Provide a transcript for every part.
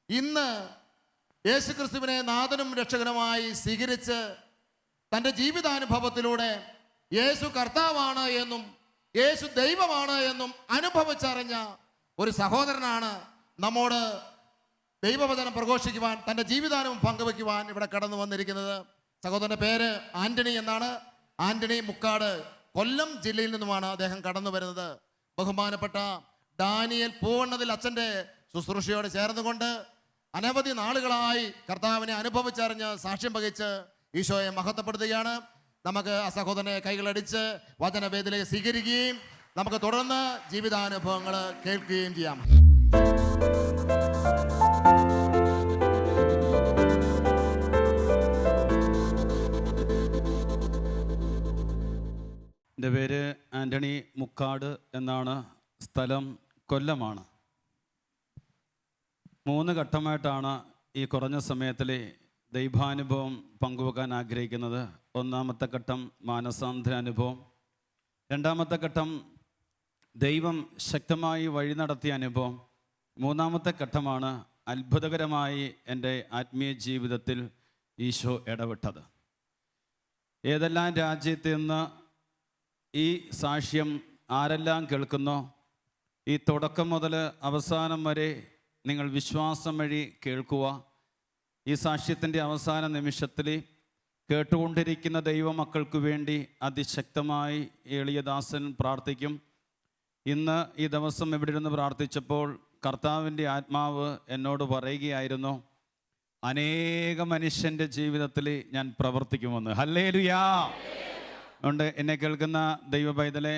ഇന്ന് യേശുക്രിസ്തുവിനെ നാഥനും രക്ഷകനുമായി സ്വീകരിച്ച് തൻ്റെ ജീവിതാനുഭവത്തിലൂടെ യേശു കർത്താവാണ് എന്നും യേശു ദൈവമാണ് എന്നും അനുഭവിച്ചറിഞ്ഞ ഒരു സഹോദരനാണ് നമ്മോട് ദൈവവചനം പ്രഘോഷിക്കുവാൻ, തൻ്റെ ജീവിതാനുഭവം പങ്കുവയ്ക്കുവാൻ ഇവിടെ കടന്നു വന്നിരിക്കുന്നത്. സഹോദരൻ്റെ പേര് ആന്റണി എന്നാണ്. ആന്റണി മുക്കാട്, കൊല്ലം ജില്ലയിൽ നിന്നുമാണ് അദ്ദേഹം കടന്നു വരുന്നത്. ബഹുമാനപ്പെട്ട ഡാനിയൽ പൂവണ്ണതിൽ അച്ഛൻ്റെ ശുശ്രൂഷയോട് ചേർന്നുകൊണ്ട് അനവധി നാളുകളായി കർത്താവിനെ അനുഭവിച്ചറിഞ്ഞ് സാക്ഷ്യം വഹിച്ച് ഈശോയെ മഹത്വപ്പെടുത്തുകയാണ്. നമുക്ക് ആ സഹോദരനെ കൈകളടിച്ച് വചനവേദിയിലേക്ക് സ്വീകരിക്കുകയും നമുക്ക് തുടർന്ന് ജീവിതാനുഭവങ്ങൾ കേൾക്കുകയും ചെയ്യാം. എൻ്റെ പേര് ആൻ്റണി മുക്കാട് എന്നാണ്. സ്ഥലം കൊല്ലമാണ്. 3 ഘട്ടമായിട്ടാണ് ഈ കുറഞ്ഞ സമയത്തിലെ ദൈവാനുഭവം പങ്കുവെക്കാൻ ആഗ്രഹിക്കുന്നത്. 1-ാമത്തെ ഘട്ടം മാനസാന്തരാനുഭവം, 2-ാമത്തെ ഘട്ടം ദൈവം ശക്തമായി വഴി നടത്തിയ അനുഭവം, 3-ാമത്തെ ഘട്ടമാണ് അത്ഭുതകരമായി എൻ്റെ ആത്മീയ ജീവിതത്തിൽ ഈശോ ഇടപെട്ടത്. ഏതെല്ലാം രാജ്യത്ത് നിന്ന് ഈ സാക്ഷ്യം ആരെല്ലാം കേൾക്കുന്നോ, ഈ തുടക്കം മുതൽ അവസാനം വരെ നിങ്ങൾ വിശ്വാസം വഴി കേൾക്കുക. ഈ സാക്ഷ്യത്തിൻ്റെ അവസാന നിമിഷത്തിൽ കേട്ടുകൊണ്ടിരിക്കുന്ന ദൈവമക്കൾക്ക് വേണ്ടി അതിശക്തമായി എളിയദാസൻ പ്രാർത്ഥിക്കും. ഇന്ന് ഈ ദിവസം ഇവിടെ ഇരുന്ന് പ്രാർത്ഥിച്ചപ്പോൾ കർത്താവിൻ്റെ ആത്മാവ് എന്നോട് പറയുകയായിരുന്നു, അനേക മനുഷ്യൻ്റെ ജീവിതത്തിൽ ഞാൻ പ്രവർത്തിക്കുമെന്ന്. ഹല്ലേലൂയാ. അതുകൊണ്ട് എന്നെ കേൾക്കുന്ന ദൈവ പൈതലേ,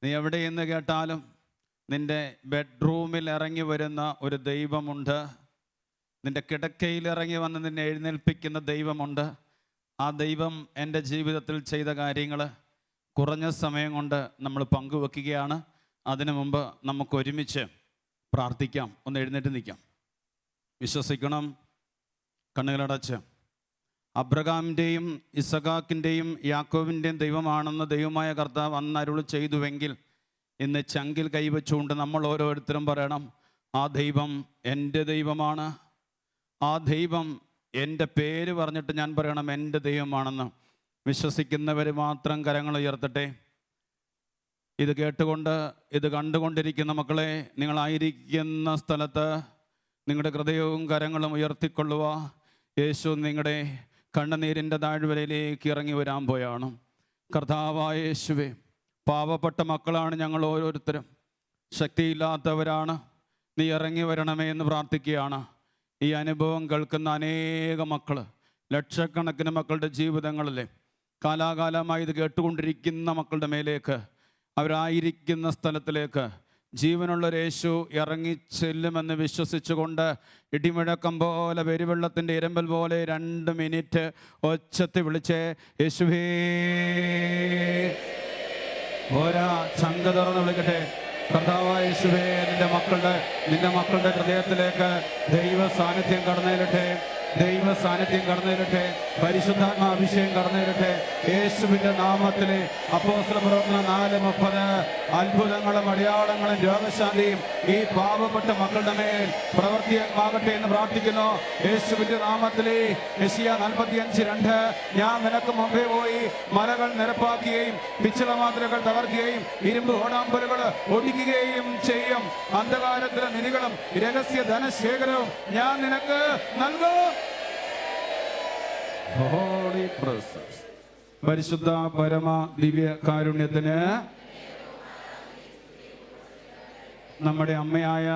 നീ എവിടെയെന്ന് കേട്ടാലും നിൻ്റെ ബെഡ്റൂമിൽ ഇറങ്ങി വരുന്ന ഒരു ദൈവമുണ്ട്. നിൻ്റെ കിടക്കയിൽ ഇറങ്ങി വന്ന് നിന്നെ എഴുന്നേൽപ്പിക്കുന്ന ദൈവമുണ്ട്. ആ ദൈവം എൻ്റെ ജീവിതത്തിൽ ചെയ്ത കാര്യങ്ങൾ കുറഞ്ഞ സമയം കൊണ്ട് നമ്മൾ പങ്കുവെക്കുകയാണ്. അതിനു മുമ്പ് നമുക്ക് ഒരുമിച്ച് പ്രാർത്ഥിക്കാം. ഒന്ന് എഴുന്നേറ്റ് നിൽക്കാം. വിശ്വസിക്കണം. കണ്ണുകളടച്ച്. അബ്രഹാമിൻ്റെയും ഇസഹാക്കിൻ്റെയും യാക്കോബിൻ്റെയും ദൈവമാണെന്ന് ദൈവമായ കർത്താവ് അന്ന് അരുളി ചെയ്തുവെങ്കിൽ ഇന്ന് ചങ്കിൽ കൈവച്ചുകൊണ്ട് നമ്മൾ ഓരോരുത്തരും പറയണം, ആ ദൈവം എൻ്റെ ദൈവമാണ്. ആ ദൈവം എൻ്റെ പേര് പറഞ്ഞിട്ട് ഞാൻ പറയണം, എൻ്റെ ദൈവമാണെന്ന്. വിശ്വസിക്കുന്നവർ മാത്രം കരങ്ങൾ ഉയർത്തട്ടെ. ഇത് കേട്ടുകൊണ്ട്, ഇത് കണ്ടുകൊണ്ടിരിക്കുന്ന മക്കളെ, നിങ്ങളായിരിക്കുന്ന സ്ഥലത്ത് നിങ്ങളുടെ ഹൃദയവും കരങ്ങളും ഉയർത്തിക്കൊള്ളുക. യേശു നിങ്ങളുടെ കണ്ണുനീരിൻ്റെ താഴ്വരയിലേക്ക് ഇറങ്ങി വരാൻ പോയാണ്. കർത്താവായ യേശുവേ, പാവപ്പെട്ട മക്കളാണ് ഞങ്ങൾ ഓരോരുത്തരും, ശക്തിയില്ലാത്തവരാണ്. നീ ഇറങ്ങി വരണമേ എന്ന് പ്രാർത്ഥിക്കുകയാണ്. ഈ അനുഭവം കേൾക്കുന്ന അനേക മക്കൾ, ലക്ഷക്കണക്കിന് മക്കളുടെ ജീവിതങ്ങളിലെ കാലാകാലമായി ഇത് കേട്ടുകൊണ്ടിരിക്കുന്ന മക്കളുടെ മേലേക്ക്, അവരായിരിക്കുന്ന സ്ഥലത്തിലേക്ക് ജീവനുള്ളൊരു യേശു ഇറങ്ങിച്ചെല്ലുമെന്ന് വിശ്വസിച്ചുകൊണ്ട് ഇടിമുഴക്കം പോലെ പെരുവെള്ളത്തിൻ്റെ ഇരമ്പൽ പോലെ 2 മിനിറ്റ് ഒച്ചത്തിൽ വിളിച്ച് യേശുവേ, ഓരാ ചങ്ക തുറന്ന് വിളിക്കട്ടെ. കർത്താവായ യേശുവേ, നിന്റെ മക്കളുടെ ഹൃദയത്തിലേക്ക് ദൈവ സാന്നിധ്യം കടന്നേരട്ടെ. ദൈവ സാന്നിധ്യം കടന്നേരട്ടെ. പരിശുദ്ധാത്മാഭിഷേകം കടന്നേരട്ടെ. യേശുവിൻ്റെ നാമത്തിൽ. അപ്പോസ്തല പ്രവർത്തനം 4:30 അത്ഭുതങ്ങളും അടയാളങ്ങളും രോഗശാന്തിയും ഈ പാവപ്പെട്ട മക്കളുടെ മേൽ പ്രവർത്തിയാകട്ടെ എന്ന് പ്രാർത്ഥിക്കുന്നു. യേശുവിൻ്റെ നാമത്തിൽ. യെശയ്യാ 45:2 ഞാൻ നിനക്ക് മുമ്പേ പോയി മലകൾ നിരപ്പാക്കുകയും പിച്ചളമാതൃകൾ തകർക്കുകയും ഇരുമ്പ് ഓടാമ്പലുകൾ ഒടിക്കുകയും ചെയ്യും. അന്ധകാരത്തിലെ നിധികളും രഹസ്യ ധനശേഖരവും ഞാൻ നിനക്ക് നൽകും. പരിശുദ്ധ പരമ ദിവ്യ കാരുണ്യത്തിന് നമ്മുടെ അമ്മയായ,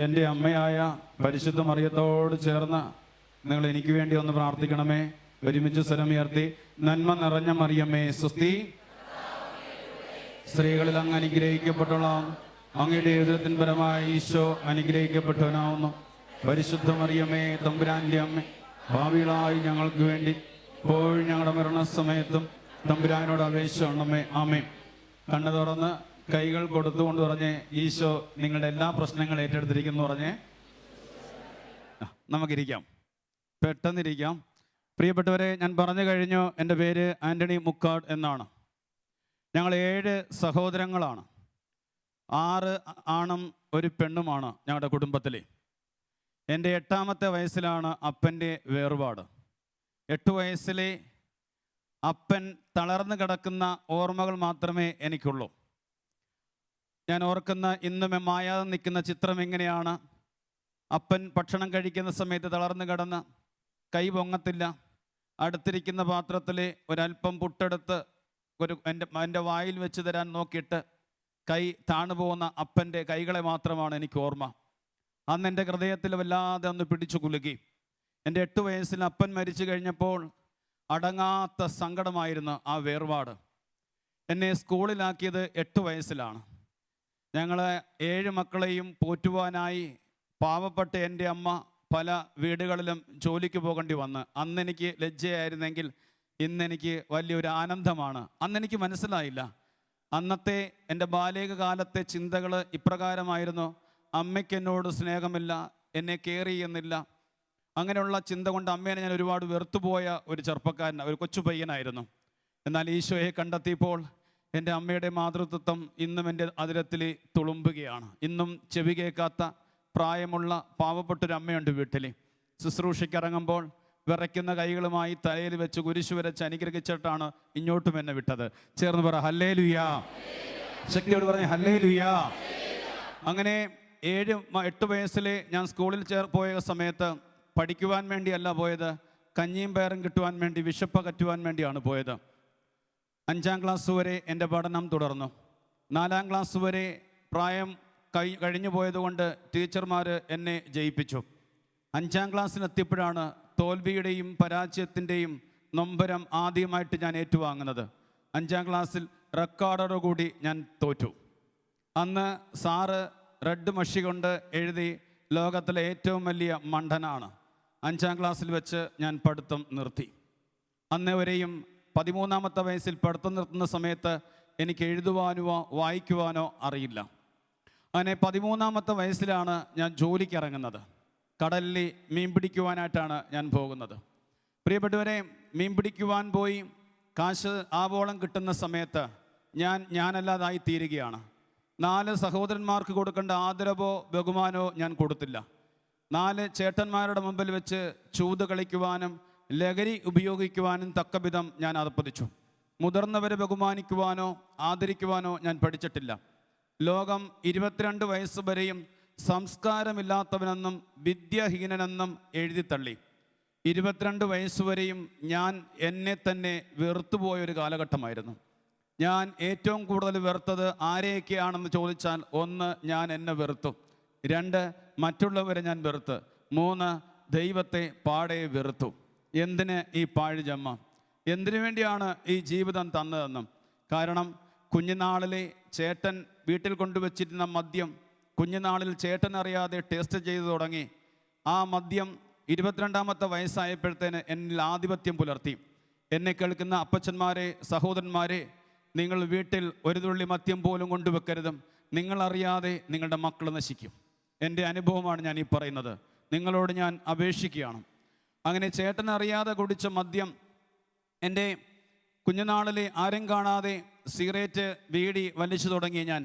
എൻ്റെ അമ്മയായ പരിശുദ്ധ മറിയത്തോട് ചേർന്ന് നിങ്ങൾ എനിക്ക് വേണ്ടി ഒന്ന് പ്രാർത്ഥിക്കണമേ. ഒരുമിച്ച് സ്വരമുയർത്തി. നന്മ നിറഞ്ഞ മറിയമേ സ്വസ്തി, സ്ത്രീകളിൽ അങ്ങ് അനുഗ്രഹിക്കപ്പെട്ടോളാം. അങ്ങയുടെ ഉദരത്തിൻ പരമായ ഈശോ അനുഗ്രഹിക്കപ്പെട്ടവനാവുന്നു. പരിശുദ്ധ മറിയമേ തമ്പുരാൻ്റെ അമ്മ, ഭാവികളായി ഞങ്ങൾക്ക് വേണ്ടി ഇപ്പോഴും ഞങ്ങളുടെ മരണസമയത്തും തമ്പുരാനോട് അപേക്ഷിക്കണമേ. ആമേൻ. കണ്ണു തുറന്ന് കൈകൾ കൊടുത്തുകൊണ്ട് പറഞ്ഞേ, ഈശോ നിങ്ങളുടെ എല്ലാ പ്രശ്നങ്ങളും ഏറ്റെടുത്തിരിക്കുന്നു പറഞ്ഞേ. നമുക്കിരിക്കാം, പെട്ടെന്നിരിക്കാം. പ്രിയപ്പെട്ടവരെ, ഞാൻ പറഞ്ഞു കഴിഞ്ഞു. എൻ്റെ പേര് ആൻ്റണി മുക്കാട് എന്നാണ്. ഞങ്ങൾ 7 സഹോദരങ്ങളാണ്. 6 ആണും 1 പെണ്ണുമാണ് ഞങ്ങളുടെ കുടുംബത്തിൽ. എൻ്റെ 8ാമത്തെ വയസ്സിലാണ് അപ്പൻ്റെ വേർപാട്. 8 വയസ്സിലെ അപ്പൻ തളർന്നു കിടക്കുന്ന ഓർമ്മകൾ മാത്രമേ എനിക്കുള്ളൂ. ഞാൻ ഓർക്കുന്ന ഇന്നും മായാതെ നിൽക്കുന്ന ചിത്രം എങ്ങനെയാണ്. അപ്പൻ ഭക്ഷണം കഴിക്കുന്ന സമയത്ത് തളർന്നു കിടന്ന് കൈ പൊങ്ങത്തില്ല. അടുത്തിരിക്കുന്ന പാത്രത്തിൽ ഒരല്പം പുട്ടെടുത്ത് എൻ്റെ വായിൽ വെച്ച് തരാൻ നോക്കിയിട്ട് കൈ താണു പോകുന്ന അപ്പൻ്റെ കൈകളെ മാത്രമാണ് എനിക്ക് ഓർമ്മ. അന്ന് എൻ്റെ ഹൃദയത്തിൽ വല്ലാതെ ഒന്ന് പിടിച്ചു കുലുക്കി. എൻ്റെ 8 വയസ്സിൽ അപ്പൻ മരിച്ചു കഴിഞ്ഞപ്പോൾ അടങ്ങാത്ത സങ്കടമായിരുന്നു ആ വേർപാട്. എന്നെ സ്കൂളിലാക്കിയത് 8 വയസ്സിലാണ്. ഞങ്ങൾ 7 മക്കളെയും പോറ്റുവാനായി പാവപ്പെട്ട എൻ്റെ അമ്മ പല വീടുകളിലും ജോലിക്ക് പോകേണ്ടി വന്ന്. അന്നെനിക്ക് ലജ്ജയായിരുന്നെങ്കിൽ ഇന്നെനിക്ക് വലിയൊരു ആനന്ദമാണ്. അന്നെനിക്ക് മനസ്സിലായില്ല. അന്നത്തെ എൻ്റെ ബാല്യകാലത്തെ ചിന്തകൾ ഇപ്രകാരമായിരുന്നു: അമ്മയ്ക്ക് എന്നോട് സ്നേഹമില്ല, എന്നെ കെയർ ചെയ്യുന്നില്ല. അങ്ങനെയുള്ള ചിന്ത കൊണ്ട് അമ്മേനെ ഞാൻ ഒരുപാട് വെറുത്തുപോയ ഒരു ചെറുപ്പക്കാരൻ, ഒരു കൊച്ചു പയ്യനായിരുന്നു. എന്നാൽ ഈശോയെ കണ്ടെത്തിയപ്പോൾ എൻ്റെ അമ്മയുടെ മാതൃത്വം ഇന്നും എൻ്റെ അതിരത്തിൽ തുളുമ്പുകയാണ്. ഇന്നും ചെവി കേൾക്കാത്ത പ്രായമുള്ള പാവപ്പെട്ടൊരു അമ്മയുണ്ട് വീട്ടിൽ. ശുശ്രൂഷയ്ക്കിറങ്ങുമ്പോൾ വിറയ്ക്കുന്ന കൈകളുമായി തലയിൽ വെച്ച് കുരിശു വരച്ച് അനുഗ്രഹിച്ചിട്ടാണ് ഇങ്ങോട്ടും എന്നെ വിട്ടത്. ചേർന്ന് പറ ഹല്ലേലൂയാ. ശക്തിയോട് പറഞ്ഞ ഹല്ലേലൂയാ. അങ്ങനെ 7-8 വയസ്സിൽ ഞാൻ സ്കൂളിൽ പോയ സമയത്ത് പഠിക്കുവാൻ വേണ്ടിയല്ല പോയത്, കഞ്ഞിയും പയറും കിട്ടുവാൻ വേണ്ടി, വിശപ്പ് അകറ്റുവാൻ വേണ്ടിയാണ് പോയത്. 5ാം ക്ലാസ് വരെ എൻ്റെ പഠനം തുടർന്നു. 4ാം ക്ലാസ് വരെ പ്രായം കഴിഞ്ഞു പോയതുകൊണ്ട് ടീച്ചർമാർ എന്നെ ജയിപ്പിച്ചു. 5ാം ക്ലാസ്സിലെത്തിയപ്പോഴാണ് തോൽവിയുടെയും പരാജയത്തിൻ്റെയും നൊമ്പരം ആദ്യമായിട്ട് ഞാൻ ഏറ്റുവാങ്ങുന്നത്. 5ാം ക്ലാസ്സിൽ റെക്കോർഡോടുകൂടി ഞാൻ തോറ്റു. അന്ന് സാറ് റെഡ് മഷി കൊണ്ട് എഴുതി ലോകത്തിലെ ഏറ്റവും വലിയ മണ്ടനാണ്. 5ാം ക്ലാസ്സിൽ വെച്ച് ഞാൻ പഠിത്തം നിർത്തി. അന്ന് വരെയും 13ാമത്തെ വയസ്സിൽ പഠിത്തം നിർത്തുന്ന സമയത്ത് എനിക്ക് എഴുതുവാനോ വായിക്കുവാനോ അറിയില്ല. അങ്ങനെ 13ാമത്തെ വയസ്സിലാണ് ഞാൻ ജോലിക്ക് ഇറങ്ങുന്നത്. കടലിൽ മീൻ പിടിക്കുവാനായിട്ടാണ് ഞാൻ പോകുന്നത്. പ്രിയപ്പെട്ടവരെ, മീൻ പിടിക്കുവാൻ പോയി കാശ് ആവോളം കിട്ടുന്ന സമയത്ത് ഞാനല്ലാതായി തീരുകയാണ്. 4 സഹോദരന്മാർക്ക് കൊടുക്കേണ്ട ആദരവോ ബഹുമാനോ ഞാൻ കൊടുത്തില്ല. 4 ചേട്ടന്മാരുടെ മുമ്പിൽ വെച്ച് ചൂത് കളിക്കുവാനും ലഹരി ഉപയോഗിക്കുവാനും തക്കവിധം ഞാൻ അധപ്പതിച്ചു. മുതിർന്നവരെ ബഹുമാനിക്കുവാനോ ആദരിക്കുവാനോ ഞാൻ പഠിച്ചിട്ടില്ല. ലോകം 22 വയസ്സ് വരെയും സംസ്കാരമില്ലാത്തവനെന്നും വിദ്യാഹീനനെന്നും എഴുതിത്തള്ളി. 22 വയസ്സുവരെയും ഞാൻ എന്നെ തന്നെ വെറുത്തുപോയൊരു കാലഘട്ടമായിരുന്നു. ഞാൻ ഏറ്റവും കൂടുതൽ വെറുത്തത് ആരെയൊക്കെയാണെന്ന് ചോദിച്ചാൽ 1, ഞാൻ എന്നെ വെറുത്തു. 2, മറ്റുള്ളവരെ ഞാൻ വെറുത്ത്. 3, ദൈവത്തെ പാടെ വെറുത്തു. എന്തിന് ഈ പാഴ്ജന്മ? എന്തിനു വേണ്ടിയാണ് ഈ ജീവിതം തന്നതെന്നും. കാരണം കുഞ്ഞുനാളിലെ ചേട്ടൻ വീട്ടിൽ കൊണ്ടുവച്ചിരുന്ന മദ്യം കുഞ്ഞുനാളിൽ ചേട്ടൻ അറിയാതെ ടേസ്റ്റ് ചെയ്തു തുടങ്ങി. ആ മദ്യം 22ാമത്തെ വയസ്സായപ്പോഴത്തേന് എന്നിൽ ആധിപത്യം പുലർത്തി. എന്നെ കേൾക്കുന്ന അപ്പച്ചന്മാരെ, സഹോദരന്മാരെ, നിങ്ങൾ വീട്ടിൽ ഒരു തുള്ളി മദ്യം പോലും കൊണ്ടുവെക്കരുതും. നിങ്ങളറിയാതെ നിങ്ങളുടെ മക്കൾ നശിക്കും. എൻ്റെ അനുഭവമാണ് ഞാൻ ഈ പറയുന്നത്. നിങ്ങളോട് ഞാൻ അപേക്ഷിക്കുകയാണ്. അങ്ങനെ ചേട്ടൻ അറിയാതെ കുടിച്ച മദ്യം എൻ്റെ കുഞ്ഞുനാളിലെ ആരും കാണാതെ സിഗരറ്റ് വീടി വലിച്ചു തുടങ്ങിയ ഞാൻ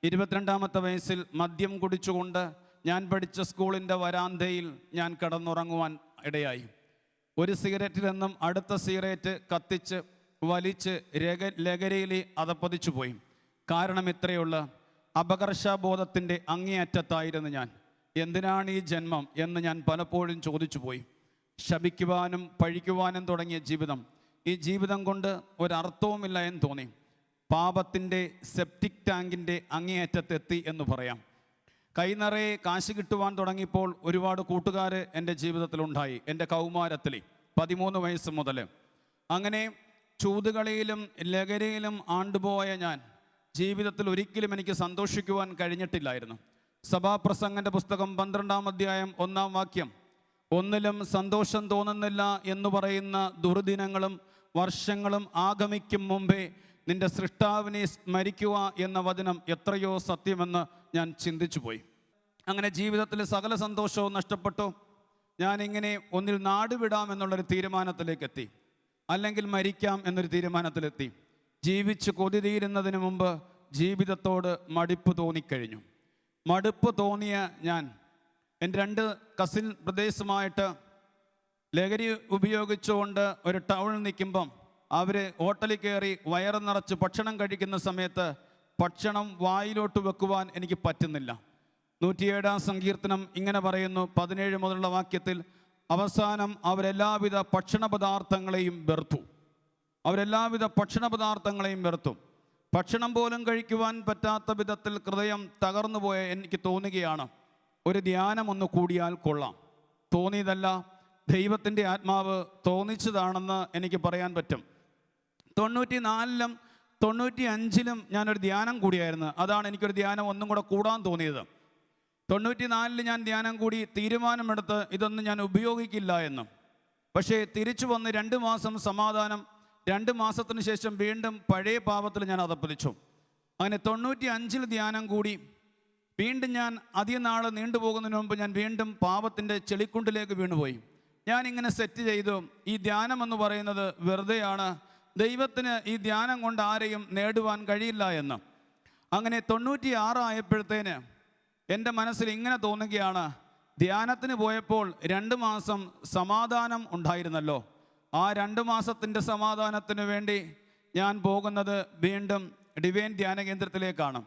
22ാമത്തെ വയസ്സിൽ മദ്യം കുടിച്ചുകൊണ്ട് ഞാൻ പഠിച്ച സ്കൂളിൻ്റെ വരാന്തയിൽ ഞാൻ കിടന്നുറങ്ങുവാൻ ഇടയായി. ഒരു സിഗരറ്റിൽ നിന്നും അടുത്ത സിഗരറ്റ് കത്തിച്ച് വലിച്ച് ലഹരിയിൽ അധപ്പതിച്ചു പോയി. കാരണം ഇത്രയുള്ള അപകർഷബോധത്തിൻ്റെ അങ്ങേയറ്റത്തായിരുന്നു ഞാൻ. എന്തിനാണ് ഈ ജന്മം എന്ന് ഞാൻ പലപ്പോഴും ചോദിച്ചു പോയി. ശപിക്കുവാനും പഴിക്കുവാനും തുടങ്ങിയ ജീവിതം, ഈ ജീവിതം കൊണ്ട് ഒരർത്ഥവുമില്ല എന്ന് തോന്നി. പാപത്തിൻ്റെ സെപ്റ്റിക് ടാങ്കിൻ്റെ അങ്ങേയറ്റത്തെത്തി എന്ന് പറയാം. കൈനിറയെ കാശ് കിട്ടുവാൻ തുടങ്ങിയപ്പോൾ ഒരുപാട് കൂട്ടുകാർ എൻ്റെ ജീവിതത്തിലുണ്ടായി. എൻ്റെ കൗമാരത്തിൽ 13 വയസ്സ് മുതൽ അങ്ങനെ ചൂതുകളിയിലും ലഹരിയിലും ആണ്ടുപോയ ഞാൻ ജീവിതത്തിൽ ഒരിക്കലും എനിക്ക് സന്തോഷിക്കുവാൻ കഴിഞ്ഞിട്ടില്ലായിരുന്നു. സഭാപ്രസംഗൻ്റെ പുസ്തകം 12ാം അധ്യായം 1-ാം വാക്യം, ഒന്നിലും സന്തോഷം തോന്നുന്നില്ല എന്ന് പറയുന്ന ദുർദിനങ്ങളും വർഷങ്ങളും ആഗമിക്കും മുമ്പേ നിന്റെ സൃഷ്ടാവിനെ സ്മരിക്കുക എന്ന വചനം എത്രയോ സത്യമെന്ന് ഞാൻ ചിന്തിച്ചു പോയി. അങ്ങനെ ജീവിതത്തിൽ സകല സന്തോഷവും നഷ്ടപ്പെട്ടു. ഞാനിങ്ങനെ ഒന്നിൽ നാട് വിടാമെന്നുള്ളൊരു തീരുമാനത്തിലേക്ക് എത്തി, അല്ലെങ്കിൽ മരിക്കാം എന്നൊരു തീരുമാനത്തിലെത്തി. ജീവിച്ച് കൊതി തീരുന്നതിന് മുമ്പ് ജീവിതത്തോട് മടുപ്പ് തോന്നിക്കഴിഞ്ഞു. മടുപ്പ് തോന്നിയ ഞാൻ എൻ്റെ 2 കസിൻ ബ്രദേഴ്സുമായിട്ട് ലഹരി ഉപയോഗിച്ചുകൊണ്ട് ഒരു ടൗണിൽ നിൽക്കുമ്പം അവർ ഹോട്ടലിൽ കയറി വയറ് നിറച്ച് ഭക്ഷണം കഴിക്കുന്ന സമയത്ത് ഭക്ഷണം വായിലോട്ട് വെക്കുവാൻ എനിക്ക് പറ്റുന്നില്ല. 107-ാം സങ്കീർത്തനം ഇങ്ങനെ പറയുന്നു, 17 മുതലുള്ള വാക്യത്തിൽ, അവസാനം അവരെല്ലാവിധ ഭക്ഷണ പദാർത്ഥങ്ങളെയും വെറുത്തു. അവരെല്ലാവിധ ഭക്ഷണ പദാർത്ഥങ്ങളെയും വെറുത്തു. ഭക്ഷണം പോലും കഴിക്കുവാൻ പറ്റാത്ത വിധത്തിൽ ഹൃദയം തകർന്നു പോയ എനിക്ക് തോന്നുകയാണ്, ഒരു ധ്യാനം ഒന്ന് കൂടിയാൽ കൊള്ളാം. തോന്നിയതല്ല, ദൈവത്തിൻ്റെ ആത്മാവ് തോന്നിച്ചതാണെന്ന് എനിക്ക് പറയാൻ പറ്റും. 94-ലും 95-ലും ഞാനൊരു ധ്യാനം കൂടിയായിരുന്നു. അതാണ് എനിക്കൊരു ധ്യാനം ഒന്നും കൂടെ കൂടാൻ തോന്നിയത്. 94-ൽ ഞാൻ ധ്യാനം കൂടി തീരുമാനമെടുത്ത് ഇതൊന്നും ഞാൻ ഉപയോഗിക്കില്ല എന്ന്. പക്ഷേ തിരിച്ചു വന്ന് 2 മാസം സമാധാനം, 2 മാസത്തിന് ശേഷം വീണ്ടും പഴയ പാപത്തിൽ ഞാൻ അതപ്പതിച്ചു. അങ്ങനെ 95-ൽ ധ്യാനം കൂടി വീണ്ടും ഞാൻ അധികം നാൾ നീണ്ടുപോകുന്നതിന് മുമ്പ് ഞാൻ വീണ്ടും പാപത്തിൻ്റെ ചെളിക്കുണ്ടിലേക്ക് വീണുപോയി. ഞാനിങ്ങനെ സെറ്റ് ചെയ്തു, ഈ ധ്യാനം എന്ന് പറയുന്നത് വെറുതെയാണ്, ദൈവത്തിന് ഈ ധ്യാനം കൊണ്ട് ആരെയും നേടുവാൻ കഴിയില്ല എന്ന്. അങ്ങനെ 96 ആയപ്പോഴത്തേന് എൻ്റെ മനസ്സിൽ ഇങ്ങനെ തോന്നുകയാണ്, ധ്യാനത്തിന് പോയപ്പോൾ 2 മാസം സമാധാനം ഉണ്ടായിരുന്നല്ലോ, ആ 2 മാസത്തിൻ്റെ സമാധാനത്തിന് വേണ്ടി ഞാൻ പോകുന്നത് വീണ്ടും ഡിവൈൻ ധ്യാന കേന്ദ്രത്തിലേക്കാണ്.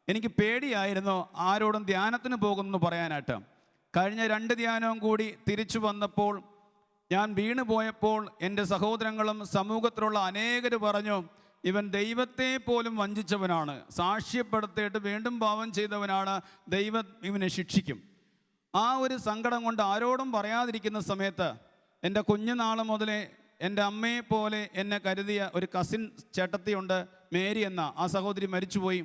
എനിക്ക് പേടിയായിരുന്നു ആരോടും ധ്യാനത്തിന് പോകുമെന്ന് പറയാനായിട്ട്. കഴിഞ്ഞ 2 ധ്യാനവും കൂടി തിരിച്ചു വന്നപ്പോൾ ഞാൻ വീണു പോയപ്പോൾ എൻ്റെ സഹോദരങ്ങളും സമൂഹത്തിലുള്ള അനേകർ പറഞ്ഞു, ഇവൻ ദൈവത്തെ പോലും വഞ്ചിച്ചവനാണ്, സാക്ഷ്യപ്പെടുത്തിയിട്ട് വീണ്ടും പാപം ചെയ്തവനാണ്, ദൈവം ഇവനെ ശിക്ഷിക്കും. ആ ഒരു സങ്കടം കൊണ്ട് ആരോടും പറയാതിരിക്കുന്ന സമയത്ത് എൻ്റെ കുഞ്ഞുനാൾ മുതലേ എൻ്റെ അമ്മയെ പോലെ എന്നെ കരുതിയ ഒരു കസിൻ ചേട്ടത്തിയുണ്ട്, മേരി എന്ന ആ സഹോദരി മരിച്ചുപോയി.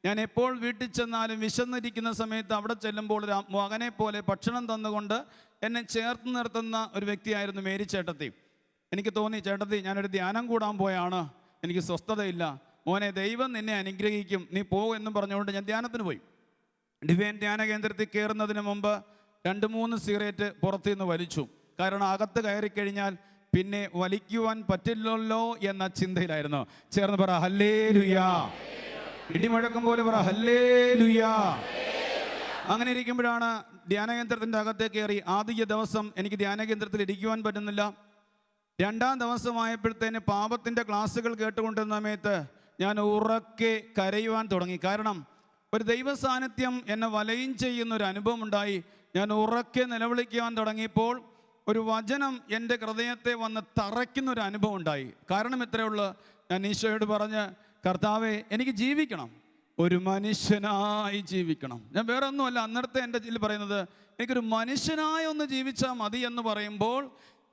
ഞാൻ എപ്പോൾ വീട്ടിൽ ചെന്നാലും വിശന്നിരിക്കുന്ന സമയത്ത് അവിടെ ചെല്ലുമ്പോൾ ഒരു മകനെ പോലെ ഭക്ഷണം തന്നുകൊണ്ട് എന്നെ ചേർത്ത് നിർത്തുന്ന ഒരു വ്യക്തിയായിരുന്നു മേരി ചേട്ടത്തി. എനിക്ക് തോന്നി, ചേട്ടത്തി ഞാനൊരു ധ്യാനം കൂടാൻ പോയാണ്, എനിക്ക് സ്വസ്ഥതയില്ല, മോനെ ദൈവം നിന്നെ അനുഗ്രഹിക്കും, നീ പോകും എന്നും പറഞ്ഞുകൊണ്ട് ഞാൻ ധ്യാനത്തിന് പോയി. ഡിവൈൻ ധ്യാന കേന്ദ്രത്തിൽ കയറുന്നതിന് മുമ്പ് 2-3 സിഗരറ്റ് പുറത്തു നിന്ന് വലിച്ചു. കാരണം അകത്ത് കയറിക്കഴിഞ്ഞാൽ പിന്നെ വലിക്കുവാൻ പറ്റില്ലല്ലോ എന്ന ചിന്തയിലായിരുന്നു. ചേർന്ന് പറ ഹല്ലേലൂയാ, ഇടിമുഴക്കം പോലെ പറ ഹല്ലേലൂയാ. അങ്ങനെ ഇരിക്കുമ്പോഴാണ് ധ്യാനകേന്ദ്രത്തിൻ്റെ അകത്തേക്ക് കയറി. ആദ്യ ദിവസം എനിക്ക് ധ്യാനകേന്ദ്രത്തിൽ ഇരിക്കുവാൻ പറ്റുന്നില്ല. 2-ാം ദിവസമായപ്പോഴത്തേന് പാപത്തിൻ്റെ ക്ലാസ്സുകൾ കേട്ടുകൊണ്ടിരുന്ന സമയത്ത് ഞാൻ ഉറക്കെ കരയുവാൻ തുടങ്ങി. കാരണം ഒരു ദൈവ സാന്നിധ്യം എന്നെ വലയം ചെയ്യുന്നൊരു അനുഭവം ഉണ്ടായി. ഞാൻ ഉറക്കെ നിലവിളിക്കുവാൻ തുടങ്ങിയപ്പോൾ ഒരു വചനം എൻ്റെ ഹൃദയത്തെ വന്ന് തറയ്ക്കുന്നൊരു അനുഭവം ഉണ്ടായി. കാരണം ഇത്രയേ ഉള്ളൂ, ഞാൻ ഈശോയോട് പറഞ്ഞ്, കർത്താവേ എനിക്ക് ജീവിക്കണം, ഒരു മനുഷ്യനായി ജീവിക്കണം. ഞാൻ വേറെ ഒന്നുമല്ല, അന്നേരത്തെ എൻ്റെ ജില്ല പറയുന്നത്, എനിക്കൊരു മനുഷ്യനായി ഒന്ന് ജീവിച്ചാൽ മതി എന്ന് പറയുമ്പോൾ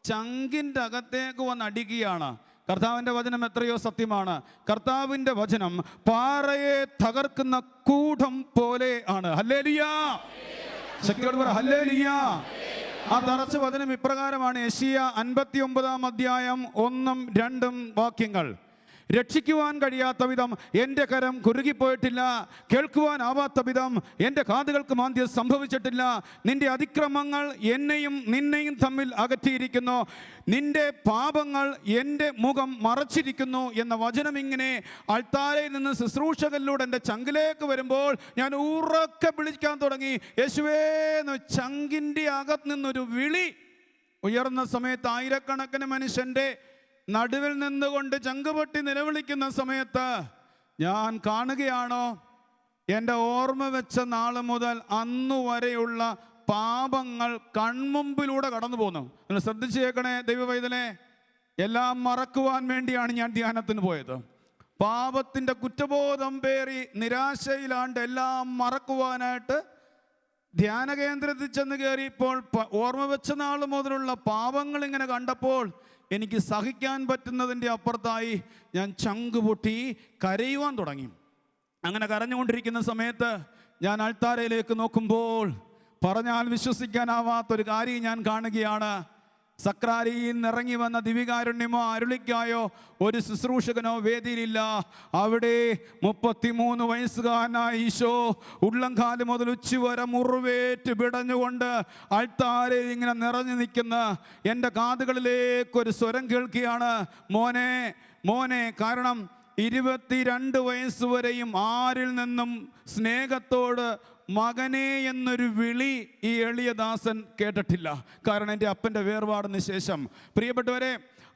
ചങ്കിൻ്റെ അകത്തേക്ക് വന്ന് അടിക്കുകയാണ്. കർത്താവിൻ്റെ വചനം എത്രയോ സത്യമാണ്. കർത്താവിൻ്റെ വചനം പാറയെ തകർക്കുന്ന കൂടം പോലെ ആണ്. ഹല്ലേലൂയാ, ശക്തിയോട് പറ ഹല്ലേലൂയാ. ആ തറച്ച വചനം ഇപ്രകാരമാണ്. യെശയ്യാ 59-ാം അധ്യായം 1-2 വാക്യങ്ങൾ. രക്ഷിക്കുവാൻ കഴിയാത്ത വിധം എൻ്റെ കരം കുറുകിപ്പോയിട്ടില്ല, കേൾക്കുവാനാവാത്ത വിധം എൻ്റെ കാതുകൾക്ക് മാന്ദ്യം സംഭവിച്ചിട്ടില്ല. നിന്റെ അതിക്രമങ്ങൾ എന്നെയും നിന്നെയും തമ്മിൽ അകറ്റിയിരിക്കുന്നു, നിന്റെ പാപങ്ങൾ എൻ്റെ മുഖം മറച്ചിരിക്കുന്നു എന്ന വചനം ഇങ്ങനെ അൾത്താരയിൽ നിന്ന് ശുശ്രൂഷകളിലൂടെ എൻ്റെ ചങ്കിലേക്ക് വരുമ്പോൾ ഞാൻ ഉറക്കെ വിളിക്കാൻ തുടങ്ങി, യേശുവേ എന്ന്. ചങ്കിൻ്റെ അകത്ത് നിന്നൊരു വിളി ഉയർന്ന സമയത്ത് ആയിരക്കണക്കിന് മനുഷ്യൻ്റെ നടുവിൽ നിന്നുകൊണ്ട് ചങ്കുപൊട്ടി നിലവിളിക്കുന്ന സമയത്ത് ഞാൻ കാണുകയാണോ, എൻ്റെ ഓർമ്മ വെച്ച നാൾ മുതൽ അന്നു വരെയുള്ള പാപങ്ങൾ കൺമുമ്പിലൂടെ കടന്നു പോന്നു. നിങ്ങൾ ശ്രദ്ധിച്ചു കേൾക്കണേ ദൈവവൈതലേ, എല്ലാം മറക്കുവാൻ വേണ്ടിയാണ് ഞാൻ ധ്യാനത്തിന് പോയത്. പാപത്തിൻ്റെ കുറ്റബോധം പേറി നിരാശയിലാണ്ട് എല്ലാം മറക്കുവാനായിട്ട് ധ്യാന കേന്ദ്രത്തിൽ ചെന്ന് കയറിയപ്പോൾ ഓർമ്മ വെച്ച നാൾ മുതലുള്ള പാപങ്ങൾ ഇങ്ങനെ കണ്ടപ്പോൾ എനിക്ക് സഹിക്കാൻ പറ്റുന്നതിൻ്റെ അപ്പുറത്തായി ഞാൻ ചങ്കുപൊട്ടി കരയുവാൻ തുടങ്ങി. അങ്ങനെ കരഞ്ഞുകൊണ്ടിരിക്കുന്ന സമയത്ത് ഞാൻ അൾത്താരയിലേക്ക് നോക്കുമ്പോൾ പറഞ്ഞാൽ വിശ്വസിക്കാനാവാത്തൊരു കാര്യം ഞാൻ കാണുകയാണ്. സക്രാരിയിൽ നിന്നിറങ്ങി വന്ന ദിവികാരുണ്യമോ അരുളിക്കായോ ഒരു ശുശ്രൂഷകനോ വേദിയിലില്ല. അവിടെ 33 വയസ്സുകാരനായ ഈശോ ഉള്ളംകാല് മുതൽ ഉച്ചവരെ മുറിവേറ്റ് പിടഞ്ഞുകൊണ്ട് അൾത്താരയിൽ ഇങ്ങനെ നിറഞ്ഞു നിൽക്കുന്ന എൻ്റെ കാതുകളിലേക്കൊരു സ്വരം കേൾക്കുകയാണ്, മോനെ മോനെ. കാരണം 22 വയസ്സ് വരെയും ആരിൽ നിന്നും സ്നേഹത്തോട് മകനെ എന്നൊരു വിളി ഈ എളിയ ദാസൻ കേട്ടിട്ടില്ല. കാരണം എൻ്റെ അപ്പൻ്റെ വേർപാടിന് ശേഷം പ്രിയപ്പെട്ടവരെ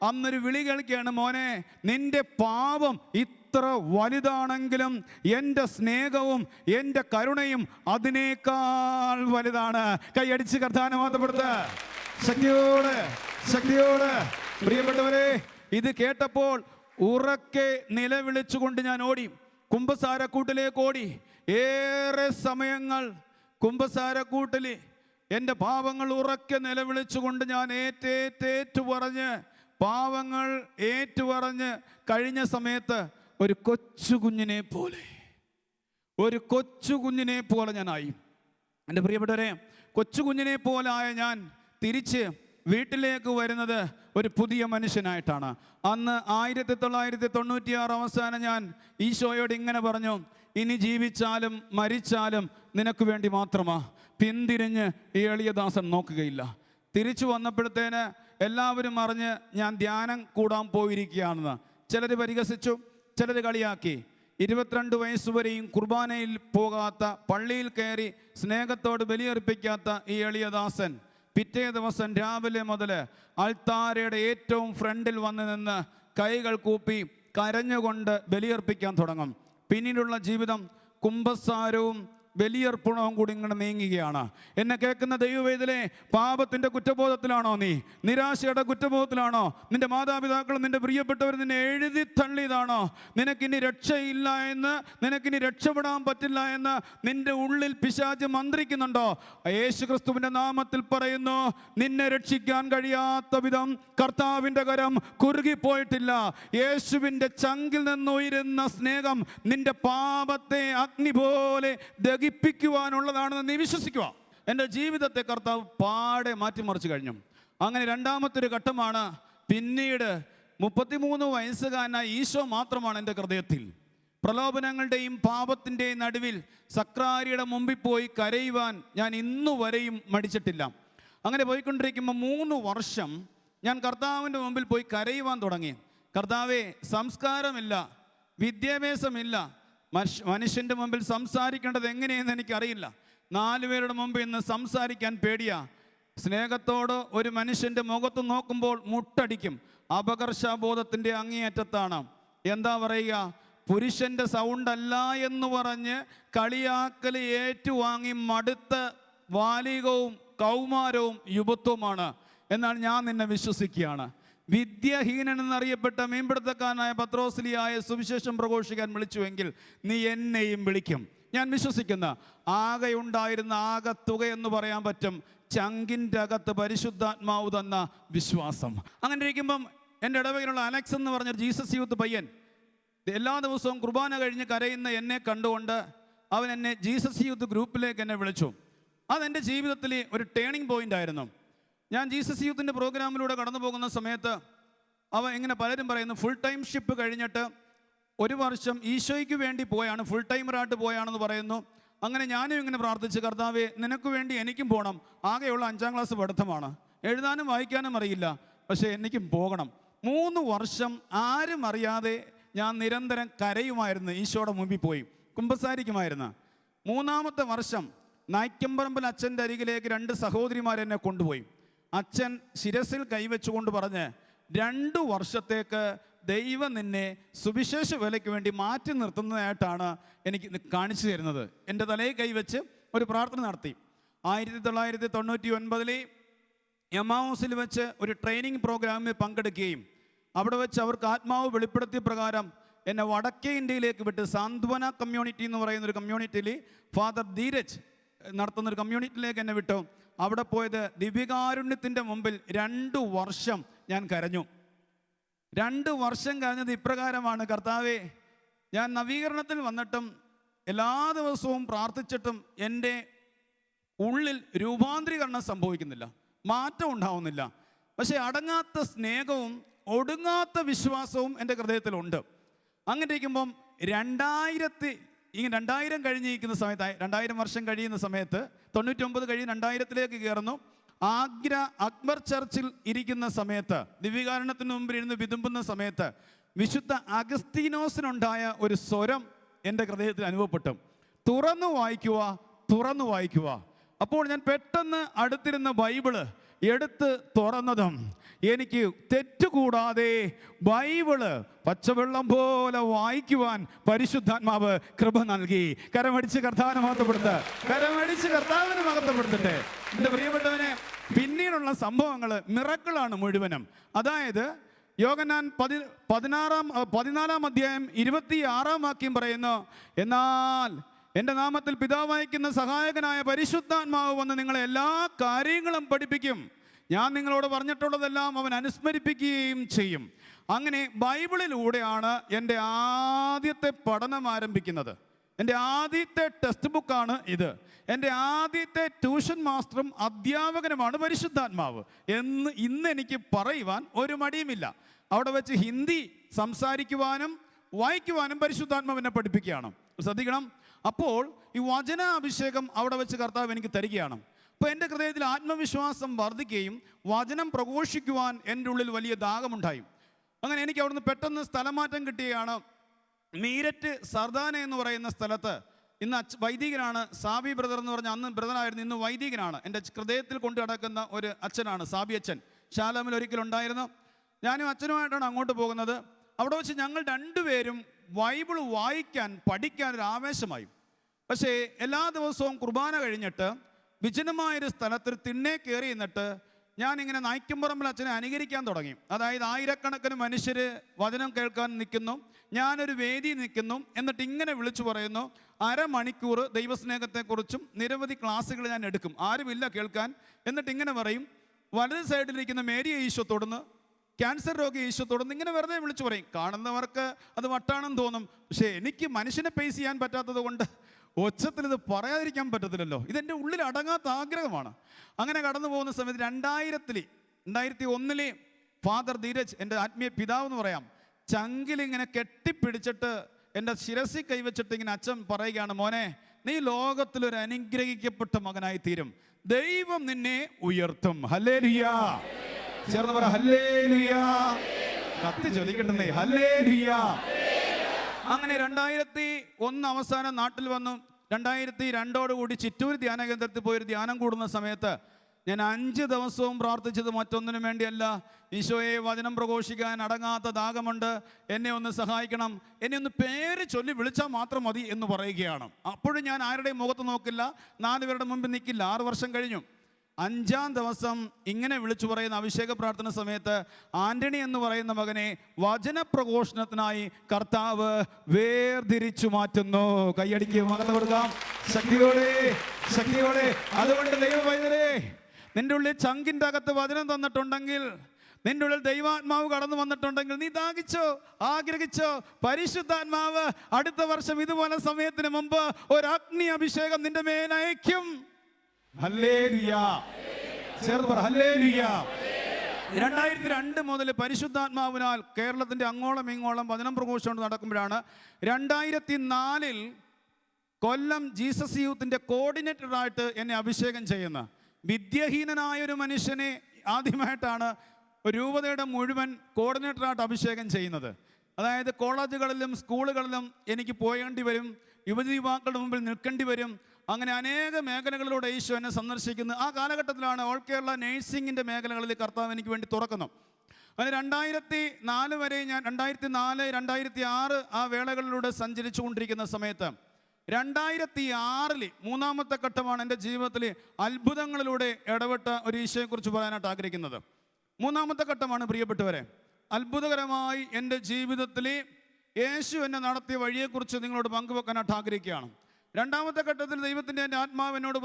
അന്നൊരു വിളി കേൾക്കുകയാണ്, മോനെ നിന്റെ പാപം ഇത്ര വലുതാണെങ്കിലും എൻ്റെ സ്നേഹവും എൻ്റെ കരുണയും അതിനേക്കാൾ വലുതാണ്. കൈയടിച്ച് കർത്താവിനെ മഹത്വപ്പെടുത്തുക ശക്തിയോടെ ശക്തിയോടെ. പ്രിയപ്പെട്ടവരെ ഇത് കേട്ടപ്പോൾ ഉറക്കെ നിലവിളിച്ചുകൊണ്ട് ഞാൻ ഓടി, കുമ്പസാരക്കൂട്ടിലേക്ക് ഓടി. ഏറെ സമയങ്ങൾ കുമ്പസാരക്കൂട്ടിൽ എൻ്റെ പാവങ്ങൾ ഉറക്കെ നിലവിളിച്ചുകൊണ്ട് ഞാൻ ഏറ്റു പറഞ്ഞ് പാവങ്ങൾ ഏറ്റുപറഞ്ഞ് കഴിഞ്ഞ സമയത്ത് ഒരു കൊച്ചുകുഞ്ഞിനെ പോലെ ഞാനായി. എൻ്റെ പ്രിയപ്പെട്ടവരെ, കൊച്ചുകുഞ്ഞിനെ പോലായ ഞാൻ തിരിച്ച് വീട്ടിലേക്ക് വരുന്നത് ഒരു പുതിയ മനുഷ്യനായിട്ടാണ്. അന്ന് 1996 അവസാനം ഞാൻ ഈശോയോട് ഇങ്ങനെ പറഞ്ഞു, ഇനി ജീവിച്ചാലും മരിച്ചാലും നിനക്ക് വേണ്ടി മാത്രമാ. പിന്തിരിഞ്ഞ് ഈ എളിയദാസൻ നോക്കുകയില്ല. തിരിച്ചു വന്നപ്പോഴത്തേന് എല്ലാവരും അറിഞ്ഞ് ഞാൻ ധ്യാനം കൂടാൻ പോയിരിക്കുകയാണെന്ന്. ചിലർ പരിഹസിച്ചു, ചിലർ കളിയാക്കി. 22 വയസ്സുവരെയും കുർബാനയിൽ പോകാത്ത, പള്ളിയിൽ കയറി സ്നേഹത്തോട് ബലിയർപ്പിക്കാത്ത ഈ എളിയദാസൻ പിറ്റേ ദിവസം രാവിലെ മുതൽ അൾത്താരയുടെ ഏറ്റവും ഫ്രണ്ടിൽ വന്ന് നിന്ന് കൈകൾ കൂപ്പി കരഞ്ഞുകൊണ്ട് ബലിയർപ്പിക്കാൻ തുടങ്ങും. പിന്നീടുള്ള ജീവിതം കുമ്പസാരവും ബലിയർപ്പണവും കൂടി ഇങ്ങനെ നീങ്ങുകയാണ്. എന്നെ കേൾക്കുന്ന ദൈവവേദിലെ, പാപത്തിൻ്റെ കുറ്റബോധത്തിലാണോ നീ? നിരാശയുടെ കുറ്റബോധത്തിലാണോ? നിന്റെ മാതാപിതാക്കളും നിന്റെ പ്രിയപ്പെട്ടവർ നിന്നെ എഴുതി തള്ളിയതാണോ? നിനക്കിനി രക്ഷയില്ല എന്ന്, നിനക്കിനി രക്ഷപ്പെടാൻ പറ്റില്ല എന്ന് നിന്റെ ഉള്ളിൽ പിശാച് മന്ത്രിക്കുന്നുണ്ടോ? യേശുക്രിസ്തുവിൻ്റെ നാമത്തിൽ പറയുന്നു, നിന്നെ രക്ഷിക്കാൻ കഴിയാത്ത വിധം കർത്താവിൻ്റെ കരം കുറുകിപ്പോയിട്ടില്ല. യേശുവിൻ്റെ ചങ്കിൽ നിന്നുയരുന്ന സ്നേഹം നിന്റെ പാപത്തെ അഗ്നി പോലെ ദഹിപ്പിക്കുവാനുള്ളതാണെന്ന് നീ വിശ്വസിക്കുക. എൻ്റെ ജീവിതത്തെ കർത്താവ് പാടെ മാറ്റിമറിച്ച് കഴിഞ്ഞു. അങ്ങനെ രണ്ടാമത്തെ ഒരു ഘട്ടമാണ്. പിന്നീട് 33 വയസ്സുകാരനായ ഈശോ മാത്രമാണ് എൻ്റെ ഹൃദയത്തിൽ. പ്രലോഭനങ്ങളുടെയും പാപത്തിൻ്റെയും നടുവിൽ സക്രാരിയുടെ മുമ്പിൽ പോയി കരയുവാൻ ഞാൻ ഇന്നുവരെയും മടിച്ചിട്ടില്ല. അങ്ങനെ പോയിക്കൊണ്ടിരിക്കുമ്പോൾ 3 വർഷം ഞാൻ കർത്താവിൻ്റെ മുമ്പിൽ പോയി കരയുവാൻ തുടങ്ങി. കർത്താവേ, സംസ്കാരമില്ല, വിദ്യാഭ്യാസമില്ല, മനുഷ്യൻ്റെ മുമ്പിൽ സംസാരിക്കേണ്ടത് എങ്ങനെയെന്ന് എനിക്കറിയില്ല. 4 പേരുടെ മുമ്പിൽ ഇന്ന് സംസാരിക്കാൻ പേടിയാ. സ്നേഹത്തോട് ഒരു മനുഷ്യൻ്റെ മുഖത്ത് നോക്കുമ്പോൾ മുട്ടടിക്കും. അപകർഷബോധത്തിൻ്റെ അങ്ങേയറ്റത്താണ്. എന്താ പറയുക, പുരുഷൻ്റെ സൗണ്ടല്ല എന്ന് പറഞ്ഞ് കളിയാക്കൽ ഏറ്റുവാങ്ങി മടുത്ത ബാലികവും കൗമാരവും യുവത്വമാണ്. എന്നാൽ ഞാൻ നിന്നെ വിശ്വസിക്കുകയാണ്. വിദ്യാഹീനൻ എന്നറിയപ്പെട്ട മീൻപിടുത്തക്കാരനായ പത്രോസ്ലിയായ സുവിശേഷം പ്രഘോഷിക്കാൻ വിളിച്ചുവെങ്കിൽ നീ എന്നെയും വിളിക്കും. ഞാൻ വിശ്വസിക്കുന്ന ആകെ ഉണ്ടായിരുന്ന ആകെ തുക എന്ന് പറയാൻ പറ്റും ചങ്കിൻ്റെ അകത്ത് പരിശുദ്ധാത്മാവ് തന്ന വിശ്വാസം. അങ്ങനെ ഇരിക്കുമ്പം എൻ്റെ ഇടവകയിലുള്ള അലക്സ് എന്ന് പറഞ്ഞൊരു ജീസസ് യൂത്ത് പയ്യൻ എല്ലാ ദിവസവും കുർബാന കഴിഞ്ഞ് കരയുന്ന എന്നെ കണ്ടുകൊണ്ട് അവൻ എന്നെ ജീസസ് യൂത്ത് ഗ്രൂപ്പിലേക്ക് എന്നെ വിളിച്ചു. അതെൻ്റെ ജീവിതത്തിൽ ഒരു ടേണിംഗ് പോയിൻ്റ് ആയിരുന്നു. ഞാൻ ജീസസ് യൂത്തിൻ്റെ പ്രോഗ്രാമിലൂടെ കടന്നു പോകുന്ന സമയത്ത് അവൻ ഇങ്ങനെ പലരും പറയുന്നു, ഫുൾ ടൈം ഷിപ്പ് കഴിഞ്ഞിട്ട് 1 വർഷം ഈശോയ്ക്ക് വേണ്ടി പോയാണ്, ഫുൾ ടൈമറായിട്ട് പോയാണെന്ന് പറയുന്നു. അങ്ങനെ ഞാനും ഇങ്ങനെ പ്രാർത്ഥിച്ച്, കർത്താവേ നിനക്ക് വേണ്ടി എനിക്കും പോകണം. ആകെയുള്ള 5ാം ക്ലാസ് പഠിത്തമാണ്, എഴുതാനും വായിക്കാനും അറിയില്ല, പക്ഷേ എനിക്കും പോകണം. 3 വർഷം ആരും അറിയാതെ ഞാൻ നിരന്തരം കരയുമായിരുന്നു. ഈശോയുടെ മുമ്പിൽ പോയി കുമ്പസാരിക്കുമായിരുന്നു. 3ാമത്തെ വർഷം നായ്ക്കമ്പറമ്പിൽ അച്ഛൻ്റെ അരികിലേക്ക് 2 സഹോദരിമാരെന്നെ കൊണ്ടുപോയി. അച്ഛൻ ശിരസിൽ കൈവച്ചുകൊണ്ട് പറഞ്ഞ്, 2 വർഷത്തേക്ക് ദൈവം നിന്നെ സുവിശേഷ വേലയ്ക്ക് വേണ്ടി മാറ്റി നിർത്തുന്നതായിട്ടാണ് എനിക്ക് കാണിച്ചു തരുന്നത്. എൻ്റെ തലയിൽ കൈവച്ച് ഒരു പ്രാർത്ഥന നടത്തി. 1999 എമാവൂസിൽ വെച്ച് ഒരു ട്രെയിനിങ് പ്രോഗ്രാമിൽ പങ്കെടുക്കുകയും അവിടെ വെച്ച് അവർക്ക് ആത്മാവ് വെളിപ്പെടുത്തിയ പ്രകാരം എന്നെ വടക്കേ ഇന്ത്യയിലേക്ക് വിട്ട് സാന്ത്വന കമ്മ്യൂണിറ്റി എന്ന് പറയുന്നൊരു കമ്മ്യൂണിറ്റിയിൽ ഫാദർ ധീരജ് നടത്തുന്നൊരു കമ്മ്യൂണിറ്റിയിലേക്ക് എന്നെ വിട്ടു. അവിടെ പോയത് ദിവ്യകാരുണ്യത്തിൻ്റെ മുമ്പിൽ 2 വർഷം ഞാൻ കരഞ്ഞു. 2 വർഷം കരഞ്ഞത് ഇപ്രകാരമാണ്, കർത്താവേ ഞാൻ നവീകരണത്തിൽ വന്നിട്ടും എല്ലാ ദിവസവും പ്രാർത്ഥിച്ചിട്ടും എൻ്റെ ഉള്ളിൽ രൂപാന്തരീകരണം സംഭവിക്കുന്നില്ല, മാറ്റം ഉണ്ടാവുന്നില്ല. പക്ഷേ അടങ്ങാത്ത സ്നേഹവും ഒടുങ്ങാത്ത വിശ്വാസവും എൻ്റെ ഹൃദയത്തിലുണ്ട്. അങ്ങനെ ഇരിക്കുമ്പം 2000 കഴിഞ്ഞിരിക്കുന്ന സമയത്ത്, 2000 വർഷം കഴിയുന്ന സമയത്ത് 99 കഴിഞ്ഞ് 2000-ലേക്ക് കയറുന്നു. ആഗ്ര അക്ബർ ചർച്ചിൽ ഇരിക്കുന്ന സമയത്ത്, ദിവ്യകാരുണ്യത്തിന് മുമ്പിൽ ഇരുന്ന് വിതുമ്പുന്ന സമയത്ത് വിശുദ്ധ അഗസ്തീനോസിനുണ്ടായ ഒരു സ്വരം എൻ്റെ ഹൃദയത്തിൽ അനുഭവപ്പെട്ടു. തുറന്നു വായിക്കുക, തുറന്നു വായിക്കുക. അപ്പോൾ ഞാൻ പെട്ടെന്ന് അടുത്തിരുന്ന ബൈബിള് എടുത്ത് തുറന്നതും എനിക്ക് തെറ്റുകൂടാതെ ബൈബിള് പച്ചവെള്ളം പോലെ വായിക്കുവാൻ പരിശുദ്ധാത്മാവ് കൃപ നൽകി. കരമടിച്ച് കർത്താവിനെ മഹത്വപ്പെടുത്ത, കരമടിച്ച് കർത്താവിനെ മഹത്വപ്പെടുത്തട്ടെ. എൻ്റെ പ്രിയപ്പെട്ടവനെ, പിന്നീടുള്ള സംഭവങ്ങൾ മിറക്കിളാണ് മുഴുവനും. അതായത് യോഹന്നാൻ 14 അധ്യായം 26 വാക്യം പറയുന്നു, എന്നാൽ എൻ്റെ നാമത്തിൽ പിതാവ് അയക്കുന്ന സഹായകനായ പരിശുദ്ധാത്മാവ് വന്ന് നിങ്ങളെ എല്ലാ കാര്യങ്ങളും പഠിപ്പിക്കും, ഞാൻ നിങ്ങളോട് പറഞ്ഞിട്ടുള്ളതെല്ലാം അവൻ അനുസ്മരിപ്പിക്കുകയും ചെയ്യും. അങ്ങനെ ബൈബിളിലൂടെയാണ് എൻ്റെ ആദ്യത്തെ പഠനം ആരംഭിക്കുന്നത്. എൻ്റെ ആദ്യത്തെ ടെക്സ്റ്റ് ബുക്കാണ് ഇത്. എൻ്റെ ആദ്യത്തെ ട്യൂഷൻ മാസ്റ്ററും അധ്യാപകനുമാണ് പരിശുദ്ധാത്മാവ് എന്ന് ഇന്ന് എനിക്ക് പറയുവാൻ ഒരു മടിയുമില്ല. അവിടെ വെച്ച് ഹിന്ദി സംസാരിക്കുവാനും വായിക്കുവാനും പരിശുദ്ധാത്മാവിനെ പഠിപ്പിക്കുകയാണ്. ശ്രദ്ധിക്കണം. അപ്പോൾ ഈ വചന അഭിഷേകം അവിടെ വെച്ച് കർത്താവ് എനിക്ക് തരികയാണ്. അപ്പോൾ എൻ്റെ ഹൃദയത്തിൽ ആത്മവിശ്വാസം വർദ്ധിക്കുകയും വചനം പ്രഘോഷിക്കുവാൻ എൻ്റെ ഉള്ളിൽ വലിയ ദാഹമുണ്ടായി. അങ്ങനെ എനിക്ക് അവിടുന്ന് പെട്ടെന്ന് സ്ഥലമാറ്റം കിട്ടുകയാണ്. മീരറ്റ് സർദാന എന്ന് പറയുന്ന സ്ഥലത്ത് ഇന്ന് വൈദികനാണ് സാബി ബ്രദർ എന്ന് പറഞ്ഞ, അന്ന് ബ്രദറായിരുന്നു, ഇന്ന് വൈദികനാണ്. എൻ്റെ ഹൃദയത്തിൽ കൊണ്ടു നടക്കുന്ന ഒരു അച്ഛനാണ് സാബി അച്ഛൻ. ശാലോമിൽ ഒരിക്കലുണ്ടായിരുന്നു. ഞാനും അച്ഛനുമായിട്ടാണ് അങ്ങോട്ട് പോകുന്നത്. അവിടെ വെച്ച് ഞങ്ങൾ രണ്ടുപേരും ബൈബിൾ വായിക്കാൻ പഠിക്കാൻ ഒരു ആവേശമായി. പക്ഷേ എല്ലാ ദിവസവും കുർബാന കഴിഞ്ഞിട്ട് വിജനമായൊരു സ്ഥലത്ത് തിണ്ണേ കയറി നിന്നിട്ട് ഞാനിങ്ങനെ നായ്ക്കുംപറമ്പിൽ അച്ഛനെ അനുകരിക്കാൻ തുടങ്ങി. അതായത് ആയിരക്കണക്കിന് മനുഷ്യർ വചനം കേൾക്കാൻ നിൽക്കുന്നു, ഞാനൊരു വേദി നിൽക്കുന്നു, എന്നിട്ട് ഇങ്ങനെ വിളിച്ചു പറയുന്നു. അരമണിക്കൂർ ദൈവസ്നേഹത്തെക്കുറിച്ചും നിരവധി ക്ലാസ്സുകൾ ഞാൻ എടുക്കും, ആരുമില്ല കേൾക്കാൻ. എന്നിട്ട് ഇങ്ങനെ പറയും, വലത് സൈഡിലിരിക്കുന്ന മേരി ഈശോ തൊടുന്ന്, ക്യാൻസർ രോഗി ഈശോ തൊടുന്ന്, ഇങ്ങനെ വെറുതെ വിളിച്ചു പറയും. കാണുന്നവർക്ക് അത് വട്ടാണെന്ന് തോന്നും. പക്ഷേ എനിക്ക് മനുഷ്യനെ ഫേസ് ചെയ്യാൻ പറ്റാത്തത് കൊണ്ട് ഒച്ചത്തിൽ ഇത് പറയാതിരിക്കാൻ പറ്റത്തില്ലല്ലോ. ഇതെൻ്റെ ഉള്ളിൽ അടങ്ങാത്ത ആഗ്രഹമാണ്. അങ്ങനെ കടന്നു പോകുന്ന സമയത്ത് 2001 ഫാദർ ധീരജ്, എൻ്റെ ആത്മീയ പിതാവ് എന്ന് പറയാം, ചങ്കിലിങ്ങനെ കെട്ടിപ്പിടിച്ചിട്ട് എൻ്റെ ശിരസിൽ കൈവച്ചിട്ട് ഇങ്ങനെ അച്ഛൻ പറയുകയാണ്, മോനെ നീ ലോകത്തിലൊരു അനുഗ്രഹിക്കപ്പെട്ട മകനായി തീരും, ദൈവം നിന്നെ ഉയർത്തും. ഹല്ലേലൂയാ. ചേർന്ന് പറ ഹല്ലേലൂയാ. കത്തി ചൊല്ലിക്കിട്ടുന്നേ ഹല്ലേലൂയാ. അങ്ങനെ 2001 അവസാനം നാട്ടിൽ വന്നു. 2002 ചിറ്റൂർ ധ്യാന കേന്ദ്രത്തിൽ പോയൊരു ധ്യാനം കൂടുന്ന സമയത്ത് ഞാൻ 5 ദിവസവും പ്രാർത്ഥിച്ചത് മറ്റൊന്നിനും വേണ്ടിയല്ല. ഈശോയെ, വചനം പ്രഘോഷിക്കാൻ അടങ്ങാത്ത ദാഹമുണ്ട്, എന്നെ ഒന്ന് സഹായിക്കണം, എന്നെ ഒന്ന് പേര് ചൊല്ലി വിളിച്ചാൽ മാത്രം മതി എന്ന് പറയുകയാണ്. അപ്പോഴും ഞാൻ ആരുടെയും മുഖത്ത് നോക്കില്ല, 4 പേരുടെ മുമ്പിൽ നിൽക്കില്ല. 6 വർഷം കഴിഞ്ഞു. 5-ാം ദിവസം ഇങ്ങനെ വിളിച്ചു പറയുന്ന അഭിഷേക പ്രാർത്ഥന സമയത്ത് ആന്റണി എന്ന് പറയുന്ന മകനെ വചനപ്രഘോഷണത്തിനായി കർത്താവ് വേർതിരിച്ചു മാറ്റുന്നു. കൈയടിക്ക് മകത്ത് കൊടുക്കാം, ശക്തിയോടെ ശക്തിയോടെ. അതുകൊണ്ട് ദൈവവൈദ്യരെ, നിന്റെ ഉള്ളിൽ ചങ്കിൻ്റെ അകത്ത് വചനം തന്നിട്ടുണ്ടെങ്കിൽ, നിന്റെ ഉള്ളിൽ ദൈവാത്മാവ് കടന്നു വന്നിട്ടുണ്ടെങ്കിൽ നീ ദാഹിച്ചോ, ആഗ്രഹിച്ചോ. പരിശുദ്ധാത്മാവ് അടുത്ത വർഷം ഇതുപോലെ സമയത്തിന് മുമ്പ് ഒരു അഗ്നി അഭിഷേകം നിന്റെ മേലയക്കും. ഹല്ലേലൂയാ. ചേർന്ന് പറ ഹല്ലേലൂയാ. 2002 മുതൽ പരിശുദ്ധാത്മാവിനാൽ കേരളത്തിൻ്റെ അങ്ങോളം ഇങ്ങോളം വചനം പ്രഘോഷിച്ചുകൊണ്ട് നടക്കുമ്പോഴാണ് 2004 കൊല്ലം ജീസസ് യൂത്തിൻ്റെ കോർഡിനേറ്ററായിട്ട് എന്നെ അഭിഷേകം ചെയ്യുന്ന വിദ്യാഹീനനായൊരു മനുഷ്യനെ ആദ്യമായിട്ടാണ് രൂപതയുടെ മുഴുവൻ കോർഡിനേറ്ററായിട്ട് അഭിഷേകം ചെയ്യുന്നത്. അതായത് കോളേജുകളിലും സ്കൂളുകളിലും എനിക്ക് പോകേണ്ടി വരും, യുവതി യുവാക്കളുടെ മുമ്പിൽ നിൽക്കേണ്ടി വരും. അങ്ങനെ അനേക മേഖലകളിലൂടെ ഈശോ എന്നെ സന്ദർശിക്കുന്നു. ആ കാലഘട്ടത്തിലാണ് ഓൾ കേരള നേഴ്സിംഗിൻ്റെ മേഖലകളിൽ കർത്താവ് എനിക്ക് വേണ്ടി തുറക്കുന്നു. അങ്ങനെ 2004 വരെ ഞാൻ 2004, 2006 ആ വേളകളിലൂടെ സഞ്ചരിച്ചു കൊണ്ടിരിക്കുന്ന സമയത്ത് 2006 മൂന്നാമത്തെ ഘട്ടമാണ് എൻ്റെ ജീവിതത്തിൽ അത്ഭുതങ്ങളിലൂടെ ഇടപെട്ട ഒരു ഈശോയെക്കുറിച്ച് പറയാനായിട്ട് ആഗ്രഹിക്കുന്നത്. മൂന്നാമത്തെ ഘട്ടമാണ് പ്രിയപ്പെട്ടവരെ. അത്ഭുതകരമായി എൻ്റെ ജീവിതത്തിൽ യേശു എന്നെ നടത്തിയ വഴിയെക്കുറിച്ച് നിങ്ങളോട് പങ്കുവെക്കാനായിട്ട് ആഗ്രഹിക്കുകയാണ്. രണ്ടാമത്തെ ഘട്ടത്തിൽ ദൈവത്തിൻ്റെ എൻ്റെ ആത്മാവ് എന്നോട്